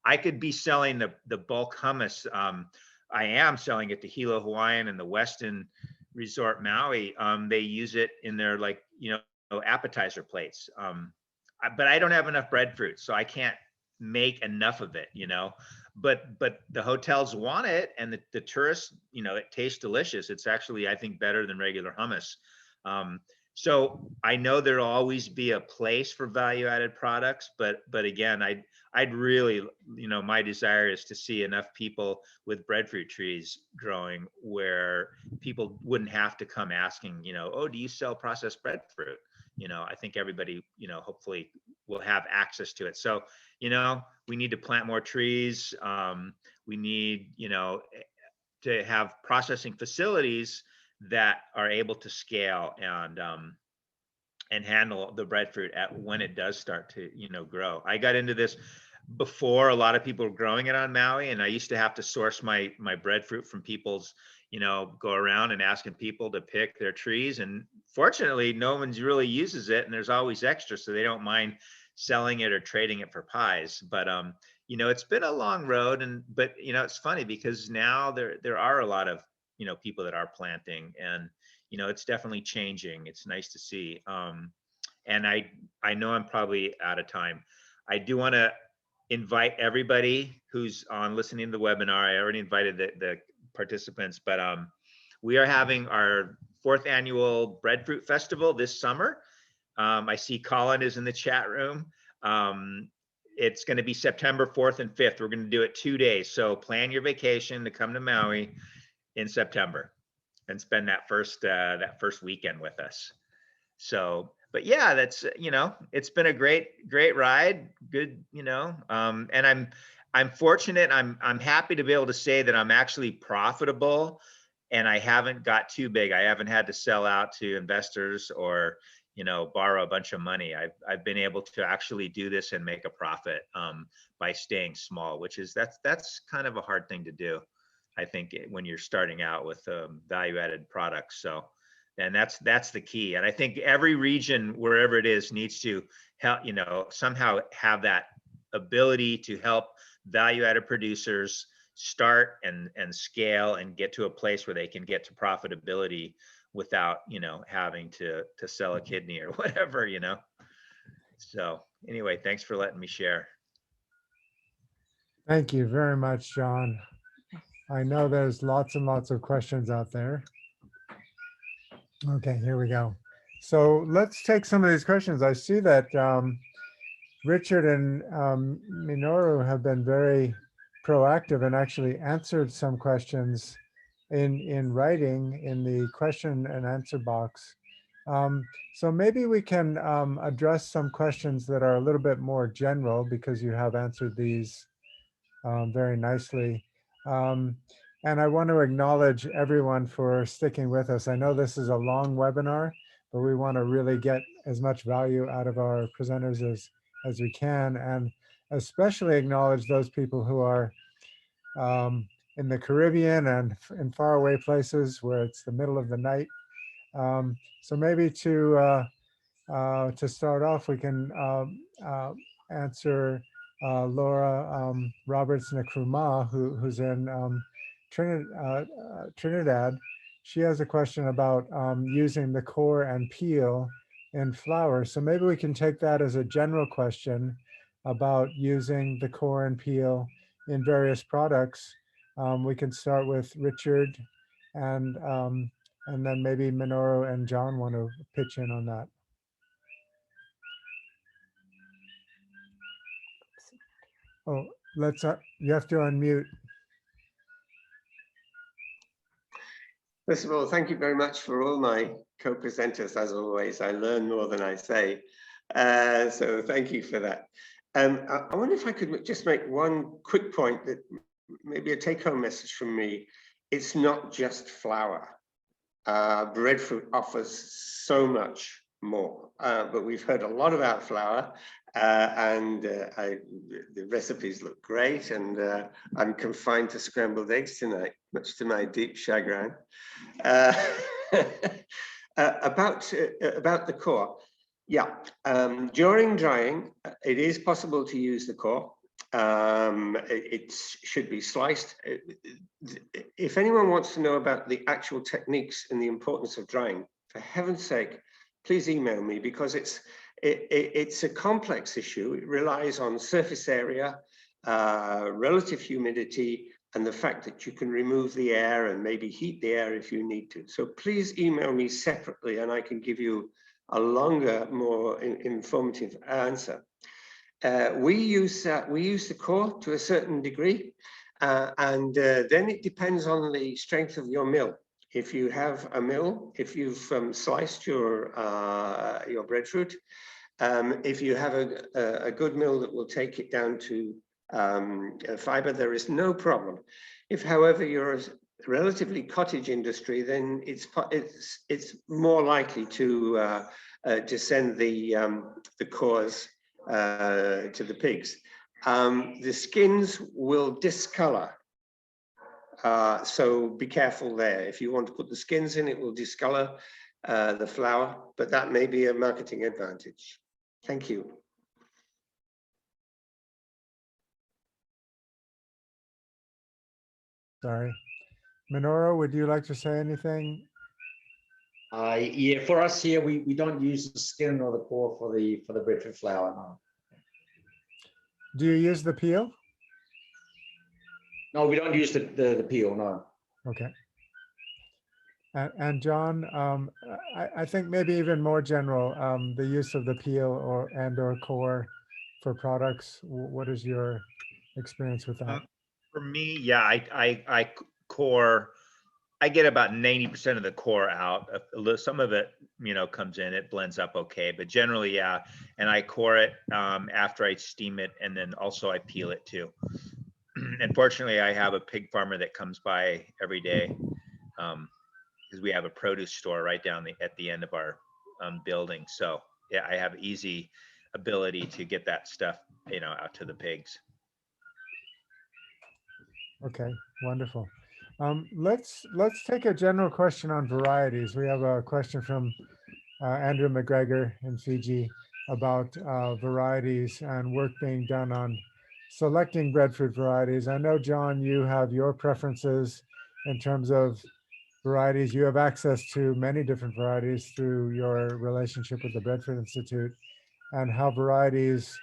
Speaker 6: I could be selling the bulk hummus. I am selling it to Hilo Hawaiian and the Westin Resort Maui. They use it in their, like, you know, appetizer plates. But I don't have enough breadfruit, so I can't make enough of it, you know. But the hotels want it, and the tourists, you know, it tastes delicious. It's actually, I think, better than regular hummus. So I know there'll always be a place for value-added products, but again, I'd really, you know, my desire is to see enough people with breadfruit trees growing where people wouldn't have to come asking, you know, oh, do you sell processed breadfruit? You know, I think everybody, you know, hopefully will have access to it. So, you know, we need to plant more trees. We need, you know, to have processing facilities that are able to scale and handle the breadfruit when it does start to, you know, grow. I got into this before a lot of people were growing it on Maui, and I used to have to source my breadfruit from people's, you know, go around and asking people to pick their trees. And fortunately, no one really uses it, and there's always extra, so they don't mind selling it or trading it for pies. But you know, it's been a long road, but you know, it's funny because now there are a lot of, you know, people that are planting, and you know, it's definitely changing. It's nice to see. And I know I'm probably out of time. I do want to invite everybody who's on listening to the webinar. I already invited the participants, but we are having our 4th annual Breadfruit Festival this summer. I see Colin is in the chat room. It's going to be September 4th and 5th. We're going to do it 2 days. So plan your vacation to come to Maui in September and spend that first weekend with us. So, but yeah, that's, you know, it's been a great ride. Good, you know, and I'm fortunate. I'm happy to be able to say that I'm actually profitable, and I haven't got too big. I haven't had to sell out to investors or, you know, borrow a bunch of money. I've been able to actually do this and make a profit by staying small, which is that's kind of a hard thing to do, I think, when you're starting out with value-added products. So, and that's the key. And I think every region, wherever it is, needs to help, you know, somehow have that ability to help value-added producers start and scale and get to a place where they can get to profitability without, you know, having to sell a kidney or whatever, you know. So anyway, thanks for letting me share.
Speaker 2: Thank you very much, John. I know there's lots and lots of questions out there. Okay, here we go. So let's take some of these questions. I see that Richard and Minoru have been very proactive and actually answered some questions in writing in the question and answer box. So maybe we can address some questions that are a little bit more general, because you have answered these very nicely. And I want to acknowledge everyone for sticking with us. I know this is a long webinar, but we want to really get as much value out of our presenters as we can, and especially acknowledge those people who are in the Caribbean and in faraway places where it's the middle of the night. So maybe to start off, we can answer Laura Roberts Nkrumah, who's in Trinidad. She has a question about using the core and peel in flour. So maybe we can take that as a general question about using the core and peel in various products. We can start with Richard, and then maybe Minoru and John want to pitch in on that. Oh, let's, you have to unmute.
Speaker 4: First of all, thank you very much for all my co-presenters. As always, I learn more than I say. So thank you for that. I wonder if I could just make one quick point, that maybe a take-home message from me. It's not just flour. Breadfruit offers so much more, but we've heard a lot about flour, and the recipes look great, and I'm confined to scrambled eggs tonight, much to my deep chagrin. About the core, yeah, during drying, it is possible to use the core. It should be sliced. If anyone wants to know about the actual techniques and the importance of drying, for heaven's sake, please email me, because it's a complex issue. It relies on surface area, relative humidity, and the fact that you can remove the air and maybe heat the air if you need to. So please email me separately, and I can give you a longer, more informative answer. We use the core to a certain degree, and then it depends on the strength of your mill. If you have a mill, if you've sliced your breadfruit, if you have a good mill that will take it down to fiber, there is no problem. If, however, you're a relatively cottage industry, then it's more likely to send the cores to the pigs. The skins will discolor, so be careful there. If you want to put the skins in, it will discolor the flour, but that may be a marketing advantage. Thank you.
Speaker 2: Sorry. Minoru, would you like to say anything?
Speaker 5: Yeah, for us here, we don't use the skin or the core for the breadfruit flour. No.
Speaker 2: Do you use the peel?
Speaker 5: No, we don't use the peel. No.
Speaker 2: Okay. And John, I think maybe even more general, the use of the peel or core for products. What is your experience with that?
Speaker 6: For me, yeah, I core. I get about 90% of the core out. Some of it, comes in. It blends up okay, but generally, yeah. And I core it after I steam it, and then also I peel it too. And fortunately, I have a pig farmer that comes by every day, because we have a produce store right down at the end of our building. So yeah, I have easy ability to get that stuff, out to the pigs.
Speaker 2: Okay, wonderful. Let's take a general question on varieties. We have a question from Andrew McGregor in Fiji about varieties and work being done on selecting breadfruit varieties. I know, John, you have your preferences in terms of varieties. You have access to many different varieties through your relationship with the Breadfruit Institute, and how varieties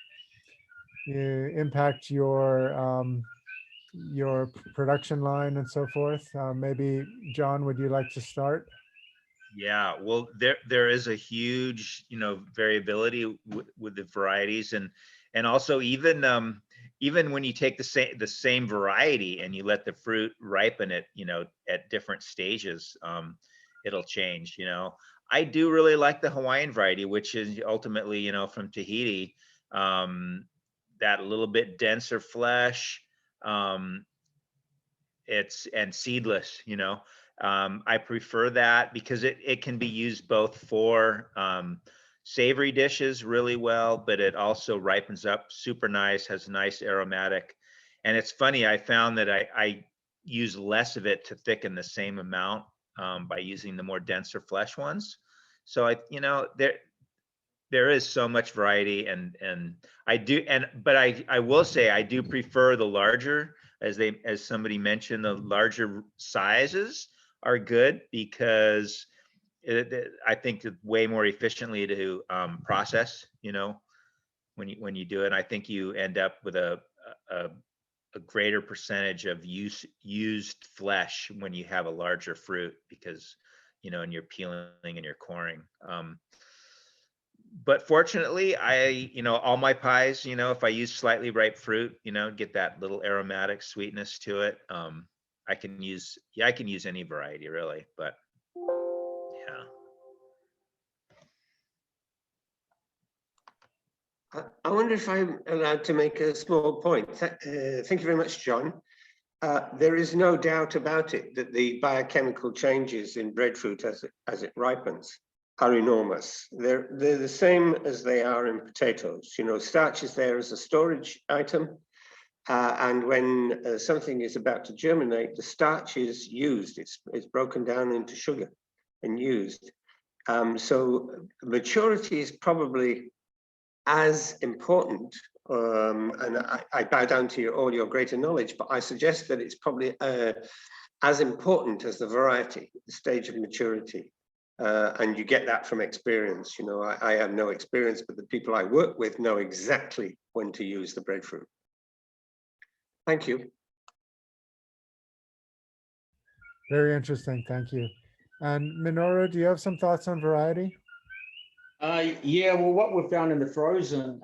Speaker 2: impact your production line and so forth. Maybe John, would you like to start?
Speaker 6: Yeah, well, there is a huge, variability with the varieties, and also even when you take the same variety and you let the fruit ripen at at different stages, it'll change. I do really like the Hawaiian variety, which is ultimately from Tahiti, that little bit denser flesh. and seedless, you know. I prefer that because it can be used both for savory dishes really well, but it also ripens up super nice, has nice aromatic. And it's funny, I found that I use less of it to thicken the same amount by using the more denser flesh ones. So you know, there is so much variety, and but I will say I do prefer the larger, as somebody mentioned, the larger sizes are good because I think it's way more efficiently to process, you know, when you do it. I think you end up with a greater percentage of used flesh when you have a larger fruit, because, you know, and you're peeling and you're coring. But fortunately, you know, all my pies, you know, if I use slightly ripe fruit, you know, get that little aromatic sweetness to it. I can use any variety really, but yeah.
Speaker 4: I wonder if I'm allowed to make a small point. Thank you very much, John. There is no doubt about it that the biochemical changes in breadfruit as it ripens are enormous. They're the same as they are in potatoes. You know, starch is there as a storage item, and when something is about to germinate, the starch is used. It's broken down into sugar and used. So maturity is probably as important, and I bow down to all your greater knowledge, but I suggest that it's probably as important as the variety, the stage of maturity. And you get that from experience. You know, I have no experience, but the people I work with know exactly when to use the breadfruit. Thank you.
Speaker 2: Very interesting. Thank you. And Minoru, do you have some thoughts on variety?
Speaker 5: Yeah, well, what we've found in the frozen,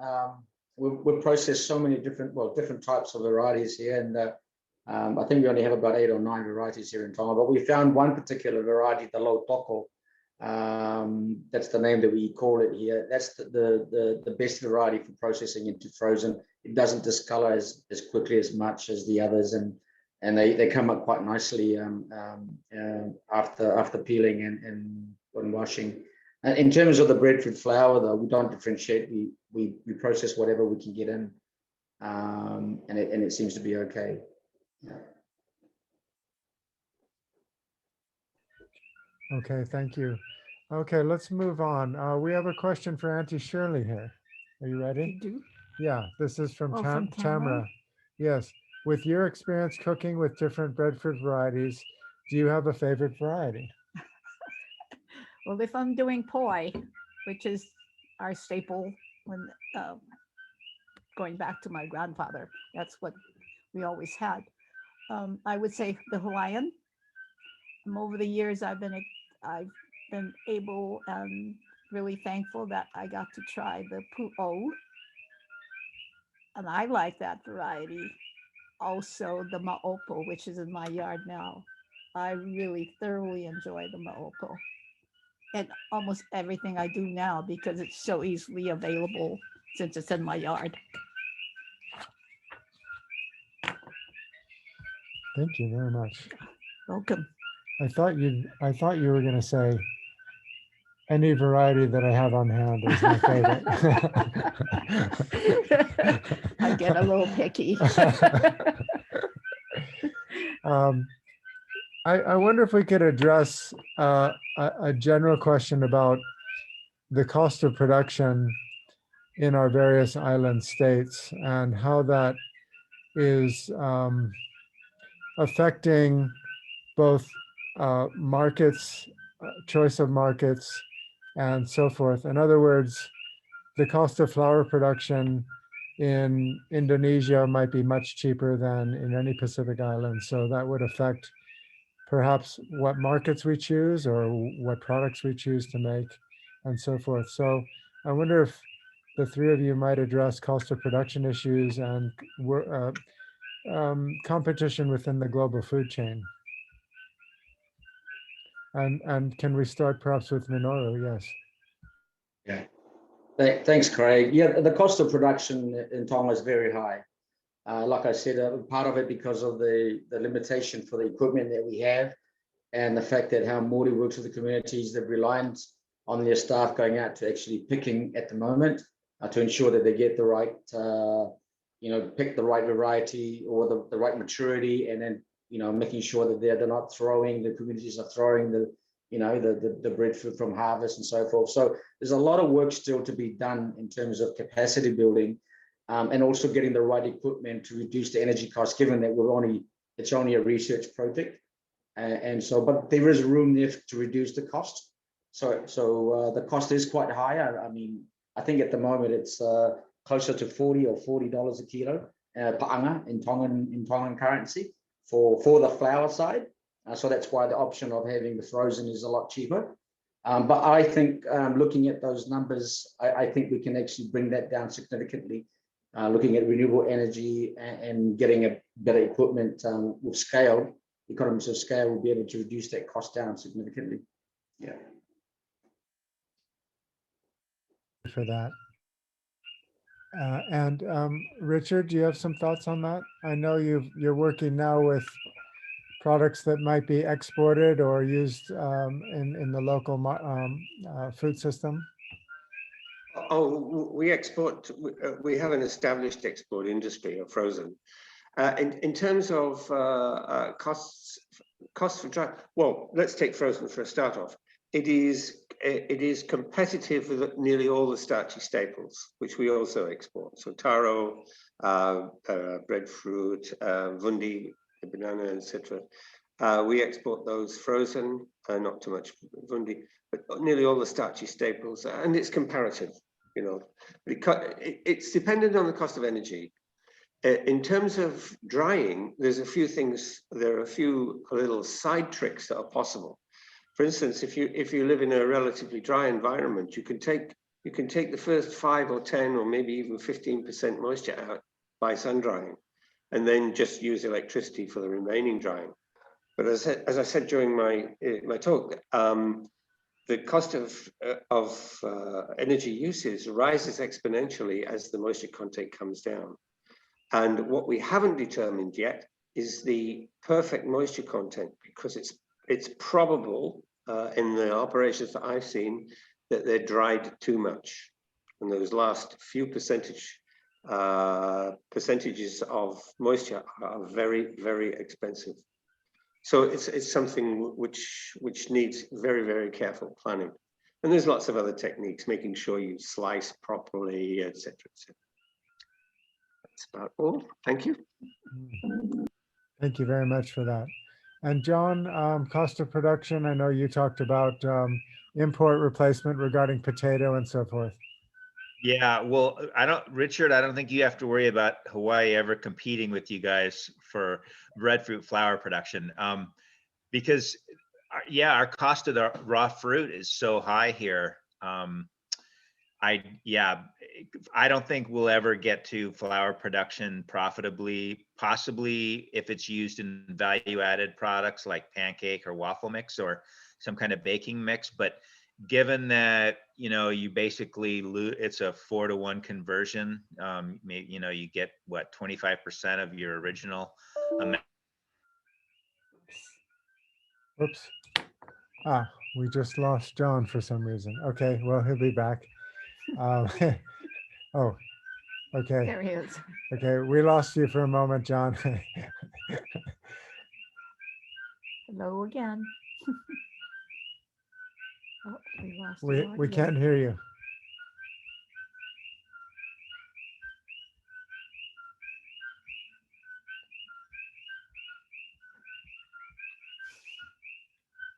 Speaker 5: we've processed so many different types of varieties here, and I think we only have about 8 or 9 varieties here in Tonga, but we found one particular variety, the low toko. That's the name that we call it here. That's the best variety for processing into frozen. It doesn't discolor as quickly as much as the others, and they come up quite nicely after peeling and when washing. In terms of the breadfruit flour, though, we don't differentiate. We process whatever we can get in, and it seems to be okay. Yeah.
Speaker 2: Okay, thank you. Okay, let's move on. We have a question for Auntie Shirley here. Are you ready?
Speaker 3: You do?
Speaker 2: Yeah, this is from
Speaker 3: From
Speaker 2: Tamra.
Speaker 3: Tamra?
Speaker 2: Yes. With your experience cooking with different breadfruit varieties, do you have a favorite variety?
Speaker 3: Well, if I'm doing poi, which is our staple when going back to my grandfather, that's what we always had. I would say the Hawaiian. Over the years, I've been able and really thankful that I got to try the pu'o, and I like that variety. Also, the ma'opo, which is in my yard now. I really thoroughly enjoy the ma'opo. And almost everything I do now, because it's so easily available since it's in my yard.
Speaker 2: Thank you very much.
Speaker 3: Welcome.
Speaker 2: I thought you were going to say any variety that I have on hand is my favorite.
Speaker 3: I get a little picky.
Speaker 2: I wonder if we could address a general question about the cost of production in our various island states and how that is affecting both markets, choice of markets, and so forth. In other words, the cost of flour production in Indonesia might be much cheaper than in any Pacific island. So that would affect perhaps what markets we choose or what products we choose to make and so forth. So I wonder if the three of you might address cost of production issues and competition within the global food chain. And can we start perhaps with Minoru? Yes.
Speaker 5: Yeah. Thanks, Craig. Yeah, the cost of production in Tonga is very high. Like I said, part of it because of the limitation for the equipment that we have, and the fact that how Māori works with the communities, the reliance on their staff going out to actually picking at the moment to ensure that they get the right, pick the right variety or the right maturity, and then, making sure that they're not throwing, the communities are throwing the breadfruit from harvest and so forth. So there's a lot of work still to be done in terms of capacity building, and also getting the right equipment to reduce the energy costs, given that it's only a research project. But there is room there to reduce the cost. So the cost is quite high. I mean, I think at the moment it's closer to $40 a kilo paanga in Tongan currency for the flour side. So that's why the option of having the frozen is a lot cheaper. But I think looking at those numbers, I think we can actually bring that down significantly. Looking at renewable energy and getting a better equipment with scale, economies of scale, will be able to reduce that cost down significantly. Yeah.
Speaker 2: For that. Richard, do you have some thoughts on that? I know you're working now with products that might be exported or used in the local food system.
Speaker 4: Oh, we export. We have an established export industry of frozen. In terms of costs for dry, well, let's take frozen for a start off. It is competitive with nearly all the starchy staples, which we also export. So taro, breadfruit, vundi, banana, etc. We export those frozen, not too much vundi, but nearly all the starchy staples, and it's comparative, it's dependent on the cost of energy. In terms of drying, there are a few little side tricks that are possible. For instance, if you live in a relatively dry environment, you can take the first 5 or 10 or maybe even 15% moisture out by sun drying, and then just use electricity for the remaining drying. But as I said during my talk, the cost of energy uses rises exponentially as the moisture content comes down. And what we haven't determined yet is the perfect moisture content, because it's probable in the operations that I've seen that they're dried too much. And those last few percentages of moisture are very, very expensive. So it's something which needs very, very careful planning. And there's lots of other techniques, making sure you slice properly, etc., etc. That's about all. Thank you.
Speaker 2: Thank you very much for that. And John, cost of production, I know you talked about import replacement regarding potato and so forth.
Speaker 6: Yeah, well, Richard, I don't think you have to worry about Hawaii ever competing with you guys for breadfruit flour production, because our cost of the raw fruit is so high here. I don't think we'll ever get to flour production profitably, possibly if it's used in value-added products like pancake or waffle mix or some kind of baking mix. But given that, you basically it's a 4-to-1 conversion, you get what, 25% of your original amount.
Speaker 2: Oops. We just lost John for some reason. Okay, well, he'll be back. Oh, okay.
Speaker 3: There he is.
Speaker 2: Okay, we lost you for a moment, John.
Speaker 3: Hello again. Oh, we lost you
Speaker 2: we
Speaker 3: again.
Speaker 2: can't hear you.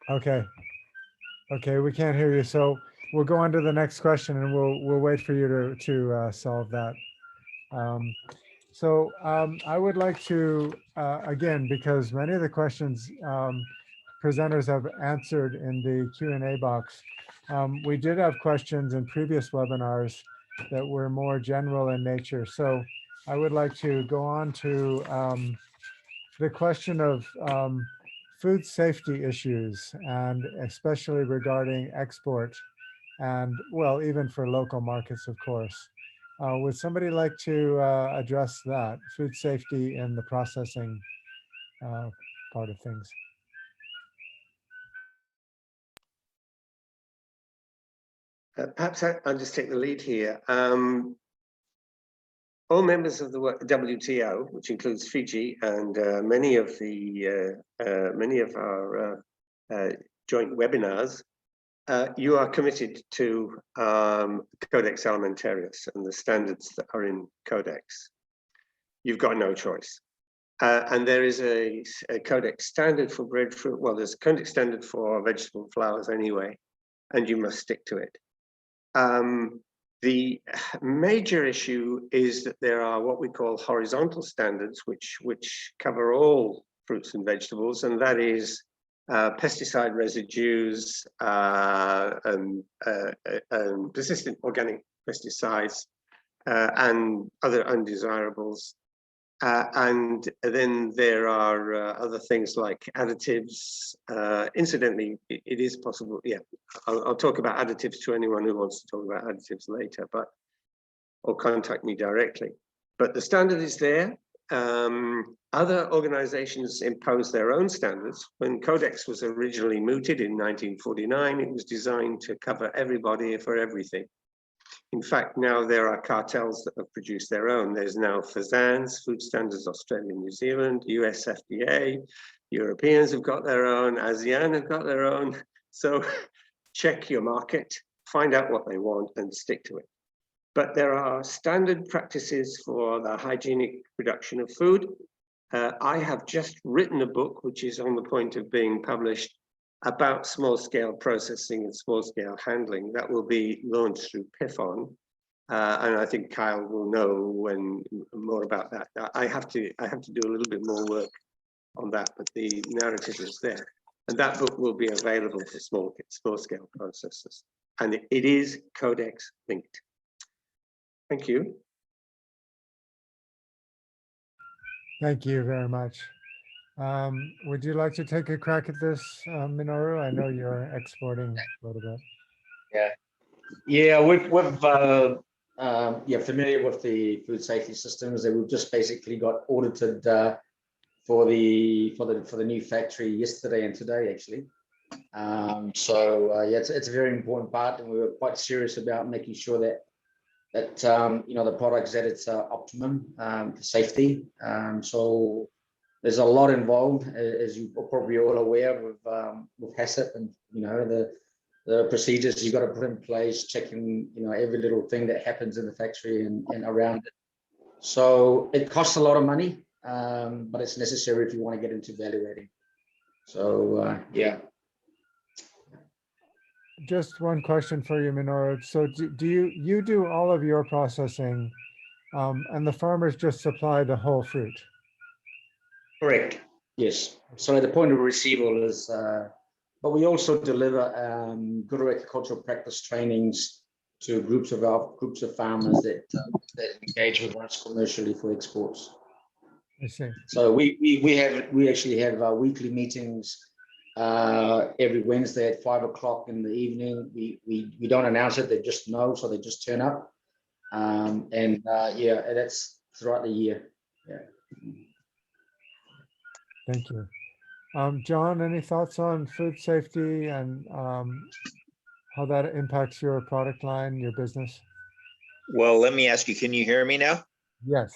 Speaker 2: Okay, we can't hear you. So we'll go on to the next question, and we'll wait for you to solve that. I would like to again, because many of the questions presenters have answered in the Q&A box. We did have questions in previous webinars that were more general in nature. So I would like to go on to the question of food safety issues, and especially regarding export, and well, even for local markets, of course. Would somebody like to address that, food safety and the processing part of things?
Speaker 4: Perhaps I'll just take the lead here. All members of the WTO, which includes Fiji and many of our joint webinars, you are committed to Codex Alimentarius and the standards that are in Codex. You've got no choice. And there is a Codex standard for breadfruit. Well, there's a Codex standard for vegetable flours anyway, and you must stick to it. The major issue is that there are what we call horizontal standards, which cover all fruits and vegetables, and that is pesticide residues and persistent organic pesticides and other undesirables. And then there are other things like additives. Incidentally, it is possible. Yeah, I'll talk about additives to anyone who wants to talk about additives later, or contact me directly. But the standard is there. Other organizations impose their own standards. When Codex was originally mooted in 1949, it was designed to cover everybody for everything. In fact, now there are cartels that have produced their own. There's now FSAN's, Food Standards Australia, New Zealand, US FDA, Europeans have got their own, ASEAN have got their own. So check your market, find out what they want and stick to it. But there are standard practices for the hygienic production of food. I have just written a book, which is on the point of being published, about small-scale processing and small-scale handling. That will be launched through PIFON, and I think Kyle will know more about that. I have to do a little bit more work on that, but the narrative is there, and that book will be available for small-scale processors, and it is Codex linked. Thank you.
Speaker 2: Thank you very much. Would you like to take a crack at this, Minoru? I know you're exporting a little bit.
Speaker 5: Yeah, we're familiar with the food safety systems. That we've just basically got audited for the new factory yesterday and today, actually. Yeah, it's a very important part, and we were quite serious about making sure that the product's at its optimum for safety. So there's a lot involved, as you're probably all aware, with HACCP and the procedures you've got to put in place, checking every little thing that happens in the factory and around it. So it costs a lot of money, but it's necessary if you want to get into value adding. So yeah.
Speaker 2: Just one question for you, Minoru. So do you do all of your processing, and the farmers just supply the whole fruit?
Speaker 5: Correct. Yes. So at the point of receival is, but we also deliver good agricultural practice trainings to groups of farmers that engage with us commercially for exports.
Speaker 2: I see.
Speaker 5: So we actually have weekly meetings every Wednesday at 5 o'clock in the evening. We don't announce it; they just know, so they just turn up. Yeah, that's throughout the year. Yeah.
Speaker 2: Thank you. John, any thoughts on food safety and how that impacts your product line, your business?
Speaker 6: Well, let me ask you, can you hear me now?
Speaker 2: Yes.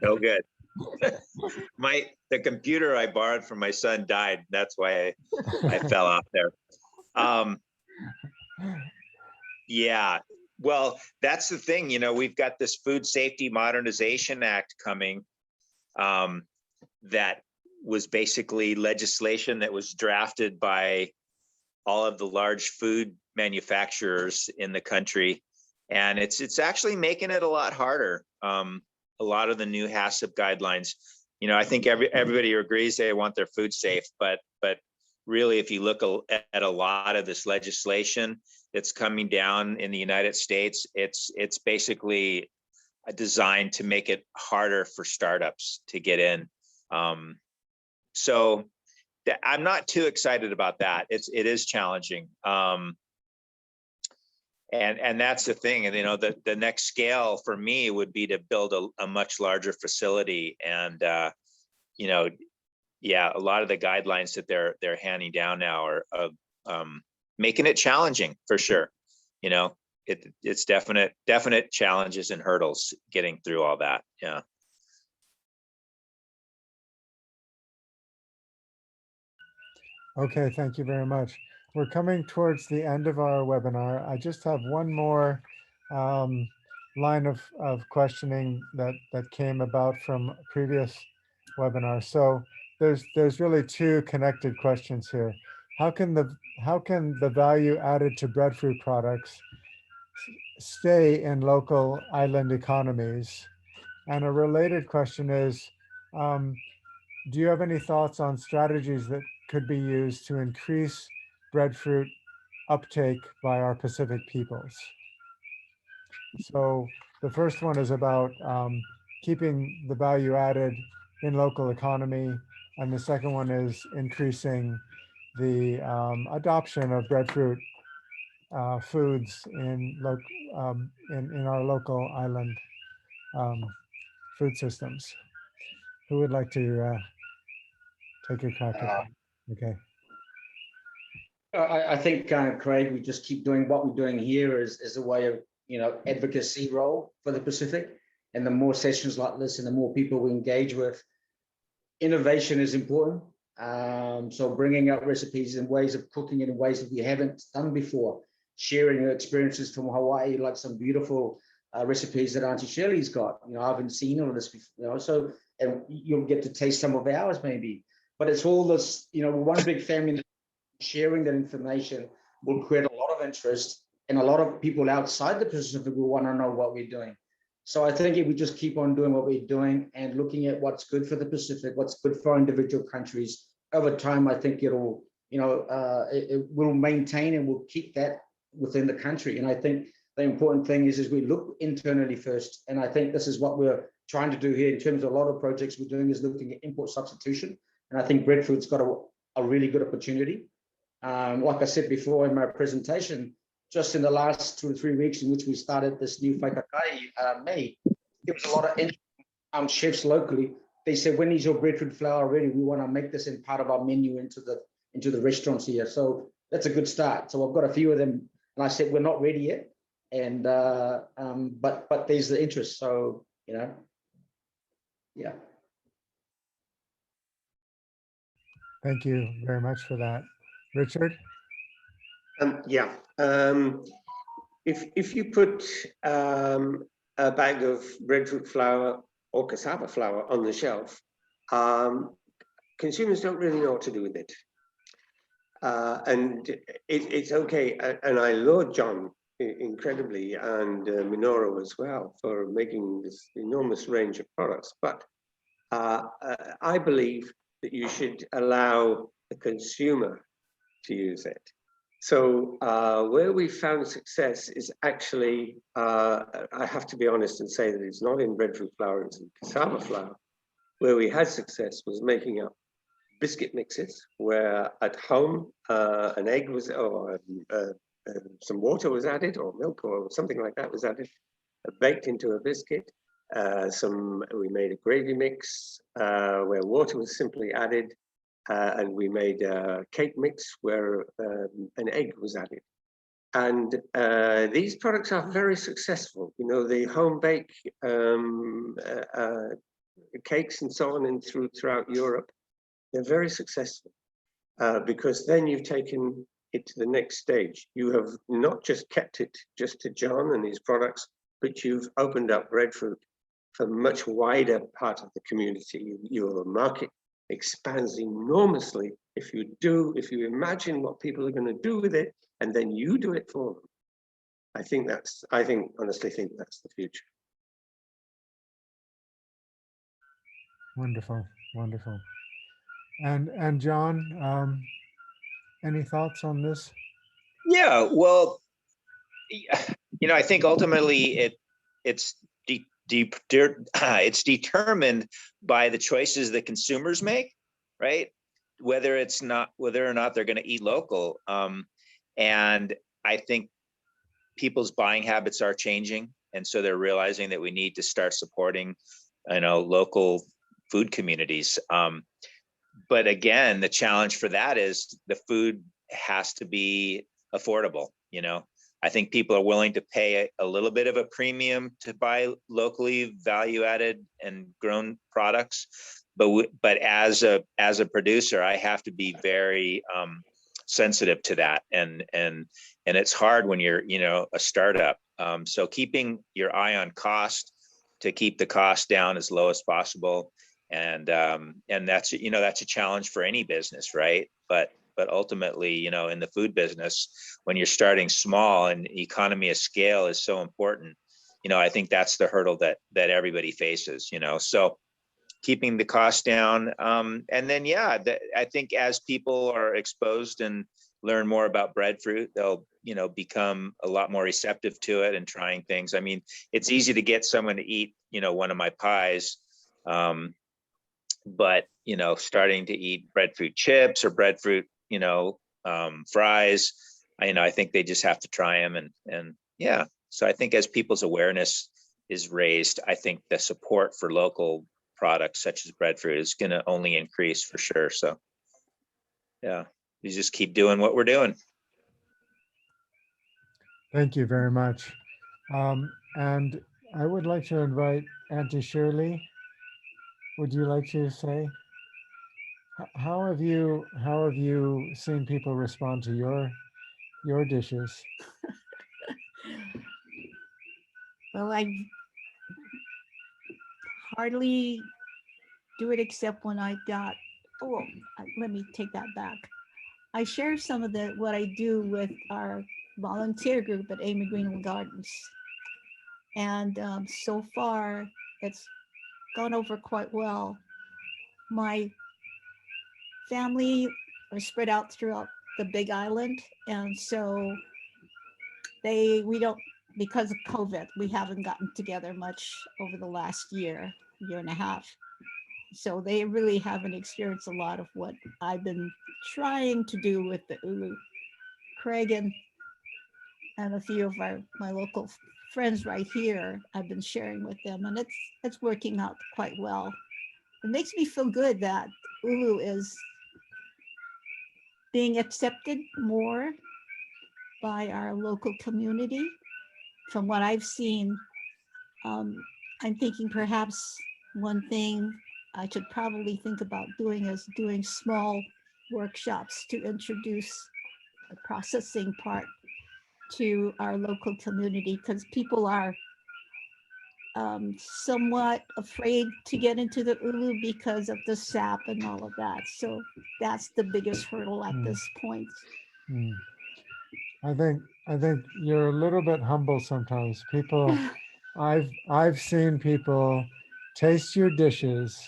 Speaker 6: Oh, good. The computer I borrowed from my son died. That's why I fell off there. Yeah, well, that's the thing, we've got this Food Safety Modernization Act coming that was basically legislation that was drafted by all of the large food manufacturers in the country. And it's actually making it a lot harder. A lot of the new HACCP guidelines, I think everybody agrees they want their food safe, but really, if you look at a lot of this legislation that's coming down in the United States, it's basically designed to make it harder for startups to get in. So I'm not too excited about that. It is challenging. And that's the thing. And, the next scale for me would be to build a much larger facility. And, yeah, a lot of the guidelines that they're handing down now are making it challenging for sure. It's definite challenges and hurdles getting through all that. Yeah.
Speaker 2: Okay, thank you very much. We're coming towards the end of our webinar. I just have one more line of questioning that came about from previous webinars. So there's really two connected questions here. How can the value added to breadfruit products stay in local island economies? And a related question is, do you have any thoughts on strategies that could be used to increase breadfruit uptake by our Pacific peoples? So the first one is about keeping the value added in local economy. And the second one is increasing the adoption of breadfruit foods in our local island food systems. Who would like to take a crack at that? Okay.
Speaker 5: I think, Craig, we just keep doing what we're doing here as a way of, advocacy role for the Pacific. And the more sessions like this and the more people we engage with, innovation is important. So bringing up recipes and ways of cooking it in ways that we haven't done before, sharing your experiences from Hawaii, like some beautiful recipes that Auntie Shirley's got. I haven't seen all of this before, so, and you'll get to taste some of ours maybe. But it's all this, we're one big family. Sharing that information will create a lot of interest, and a lot of people outside the Pacific will want to know what we're doing. So I think if we just keep on doing what we're doing and looking at what's good for the Pacific, what's good for individual countries, over time, I think it'll, it will maintain and will keep that within the country. And I think the important thing is we look internally first. And I think this is what we're trying to do here in terms of a lot of projects we're doing, is looking at import substitution. And I think breadfruit's got a really good opportunity. Like I said before in my presentation, just in the last 2 to 3 weeks in which we started this new whaikakai May, there was a lot of chefs locally. They said, when is your breadfruit flour ready? We want to make this in part of our menu into the restaurants here. So that's a good start. So I've got a few of them, and I said, we're not ready yet. And but there's the interest. So, yeah.
Speaker 2: Thank you very much for that. Richard?
Speaker 4: Yeah. If you put a bag of breadfruit flour or cassava flour on the shelf, consumers don't really know what to do with it. And it's okay. And I laud John incredibly, and Minoru as well, for making this enormous range of products. But I believe that you should allow the consumer to use it. So where we found success is actually, I have to be honest and say that it's not in breadfruit flour, it's in cassava flour. Where we had success was making up biscuit mixes, where at home an egg was, or some water was added, or milk or something like that was added, baked into a biscuit. We made a gravy mix where water was simply added. And we made a cake mix where an egg was added. And these products are very successful. The home bake cakes and so on throughout Europe, they're very successful because then you've taken it to the next stage. You have not just kept it just to John and his products, but you've opened up breadfruit for a much wider part of the community. Your market expands enormously if you imagine what people are going to do with it, and then you do it for them. I honestly think that's the future.
Speaker 2: Wonderful, wonderful. And John, any thoughts on this?
Speaker 6: Yeah, well, I think ultimately it's determined by the choices that consumers make, right? Whether or not they're going to eat local. And I think people's buying habits are changing, and so they're realizing that we need to start supporting, local food communities. But again, the challenge for that is the food has to be affordable. I think people are willing to pay a little bit of a premium to buy locally value-added and grown products, but as a producer, I have to be very sensitive to that, and it's hard when you're a startup. So keeping your eye on cost to keep the cost down as low as possible, and that's that's a challenge for any business, right? But ultimately, in the food business, when you're starting small, and economy of scale is so important, I think that's the hurdle that everybody faces. So keeping the cost down, and then I think as people are exposed and learn more about breadfruit, they'll become a lot more receptive to it and trying things. I mean, it's easy to get someone to eat one of my pies, but starting to eat breadfruit chips or breadfruit fries, I think they just have to try them, and so I think as people's awareness is raised, I think the support for local products such as breadfruit is going to only increase for sure. So we just keep doing what we're doing.
Speaker 2: Thank you very much. And I would like to invite Auntie Shirley. Would you like to say, how have you seen people respond to your dishes?
Speaker 3: Well, I hardly do it except when I got, let me take that back. I share some of what I do with our volunteer group at Amy Greenwood Gardens. And so far, it's gone over quite well. My family are spread out throughout the Big Island. And so we don't, because of COVID, we haven't gotten together much over the last year and a half. So they really haven't experienced a lot of what I've been trying to do with the Uulu. Craig and a few of my local friends right here, I've been sharing with them, and it's working out quite well. It makes me feel good that Uulu is being accepted more by our local community. From what I've seen, I'm thinking perhaps one thing I should probably think about doing is doing small workshops to introduce the processing part to our local community, because people are somewhat afraid to get into the Uulu because of the sap and all of that. So that's the biggest hurdle at this point.
Speaker 2: I think you're a little bit humble sometimes. People, I've seen people taste your dishes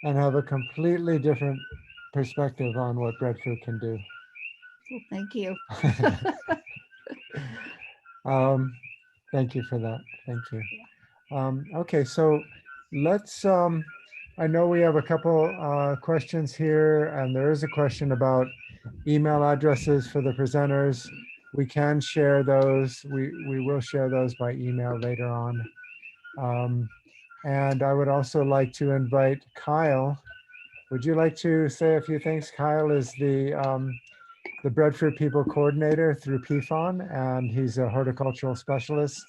Speaker 2: and have a completely different perspective on what breadfruit can do.
Speaker 3: Well, thank you.
Speaker 2: Thank you for that. Thank you. Okay, so let's, I know we have a couple questions here, and there is a question about email addresses for the presenters. We can share those. We will share those by email later on. And I would also like to invite Kyle. Would you like to say a few things? Kyle is the Breadfruit People coordinator through PFON, and he's a horticultural specialist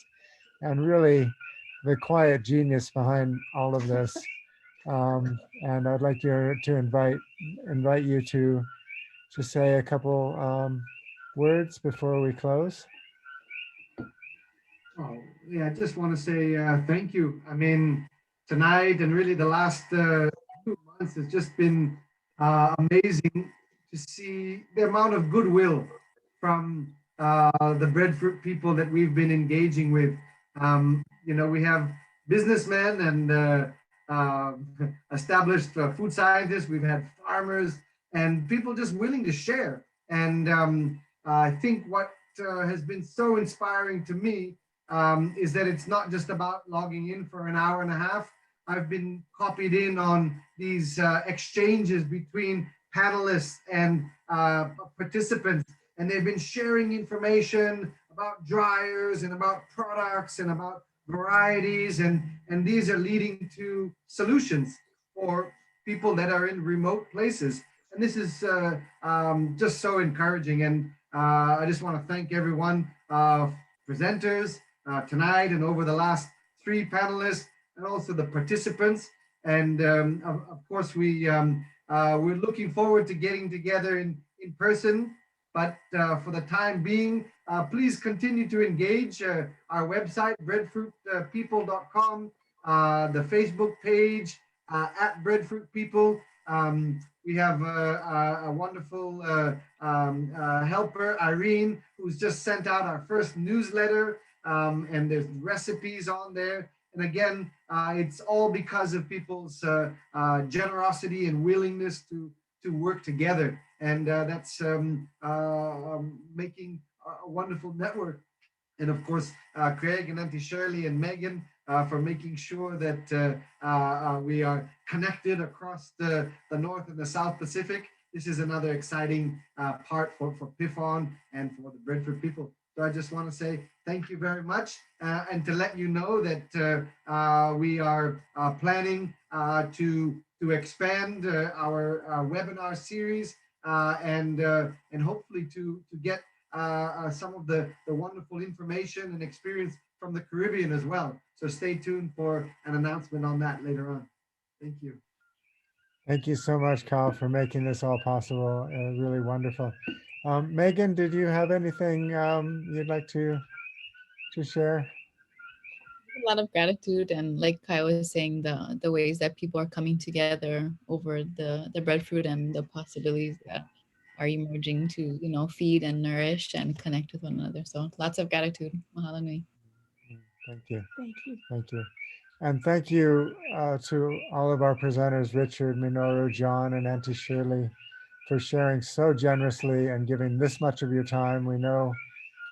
Speaker 2: and really the quiet genius behind all of this. And I'd like to invite you to say a couple words before we close.
Speaker 7: Oh, yeah, I just want to say thank you. I mean, tonight and really the last 2 months has just been amazing to see the amount of goodwill from the breadfruit people that we've been engaging with. We have businessmen and established food scientists. We've had farmers and people just willing to share. And I think what has been so inspiring to me is that it's not just about logging in for an hour and a half. I've been copied in on these exchanges between panelists and participants, and they've been sharing information about dryers and about products and about varieties, and these are leading to solutions for people that are in remote places. And this is just so encouraging. And I just want to thank everyone, presenters tonight and over the last 3 panelists, and also the participants. And of course, we're looking forward to getting together in person. But for the time being, please continue to engage our website, breadfruitpeople.com, the Facebook page at Breadfruit People. We have a wonderful helper, Irene, who's just sent out our first newsletter, and there's recipes on there. And again, it's all because of people's generosity and willingness to work together. And that's making a wonderful network. And of course, Craig and Auntie Shirley and Megan for making sure that we are connected across the North and the South Pacific. This is another exciting part for PIFON and for the Breadfruit people. So I just want to say thank you very much, and to let you know that we are planning to expand our webinar series and hopefully to get some of the wonderful information and experience from the Caribbean as well. So stay tuned for an announcement on that later on. Thank you.
Speaker 2: Thank you so much, Carl, for making this all possible. Really wonderful. Megan, did you have anything you'd like to share?
Speaker 1: A lot of gratitude, and like Kai was saying, the ways that people are coming together over the breadfruit and the possibilities that are emerging to, you know, feed and nourish and connect with one another. So lots of gratitude. Mahalo nui.
Speaker 2: Thank you.
Speaker 3: Thank you.
Speaker 2: Thank you. And thank you to all of our presenters, Richard, Minoru, John, and Auntie Shirley, for sharing so generously and giving this much of your time. We know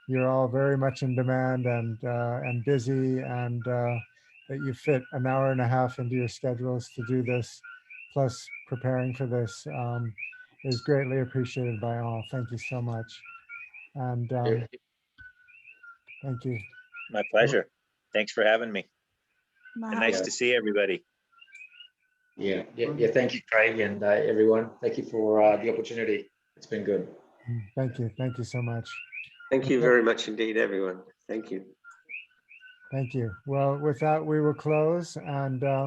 Speaker 2: you're all very much in demand and busy, and that you fit an hour and a half into your schedules to do this, plus preparing for this, is greatly appreciated by all. Thank you so much. And thank you.
Speaker 6: My pleasure. Thanks for having me. And nice
Speaker 3: Mahalo.
Speaker 6: to see everybody.
Speaker 5: Yeah. Thank you, Craig, and everyone. Thank you for the opportunity. It's been good.
Speaker 2: Thank you. Thank you so much.
Speaker 4: Thank you very much indeed, everyone. Thank you.
Speaker 2: Thank you. Well, with that, we will close, and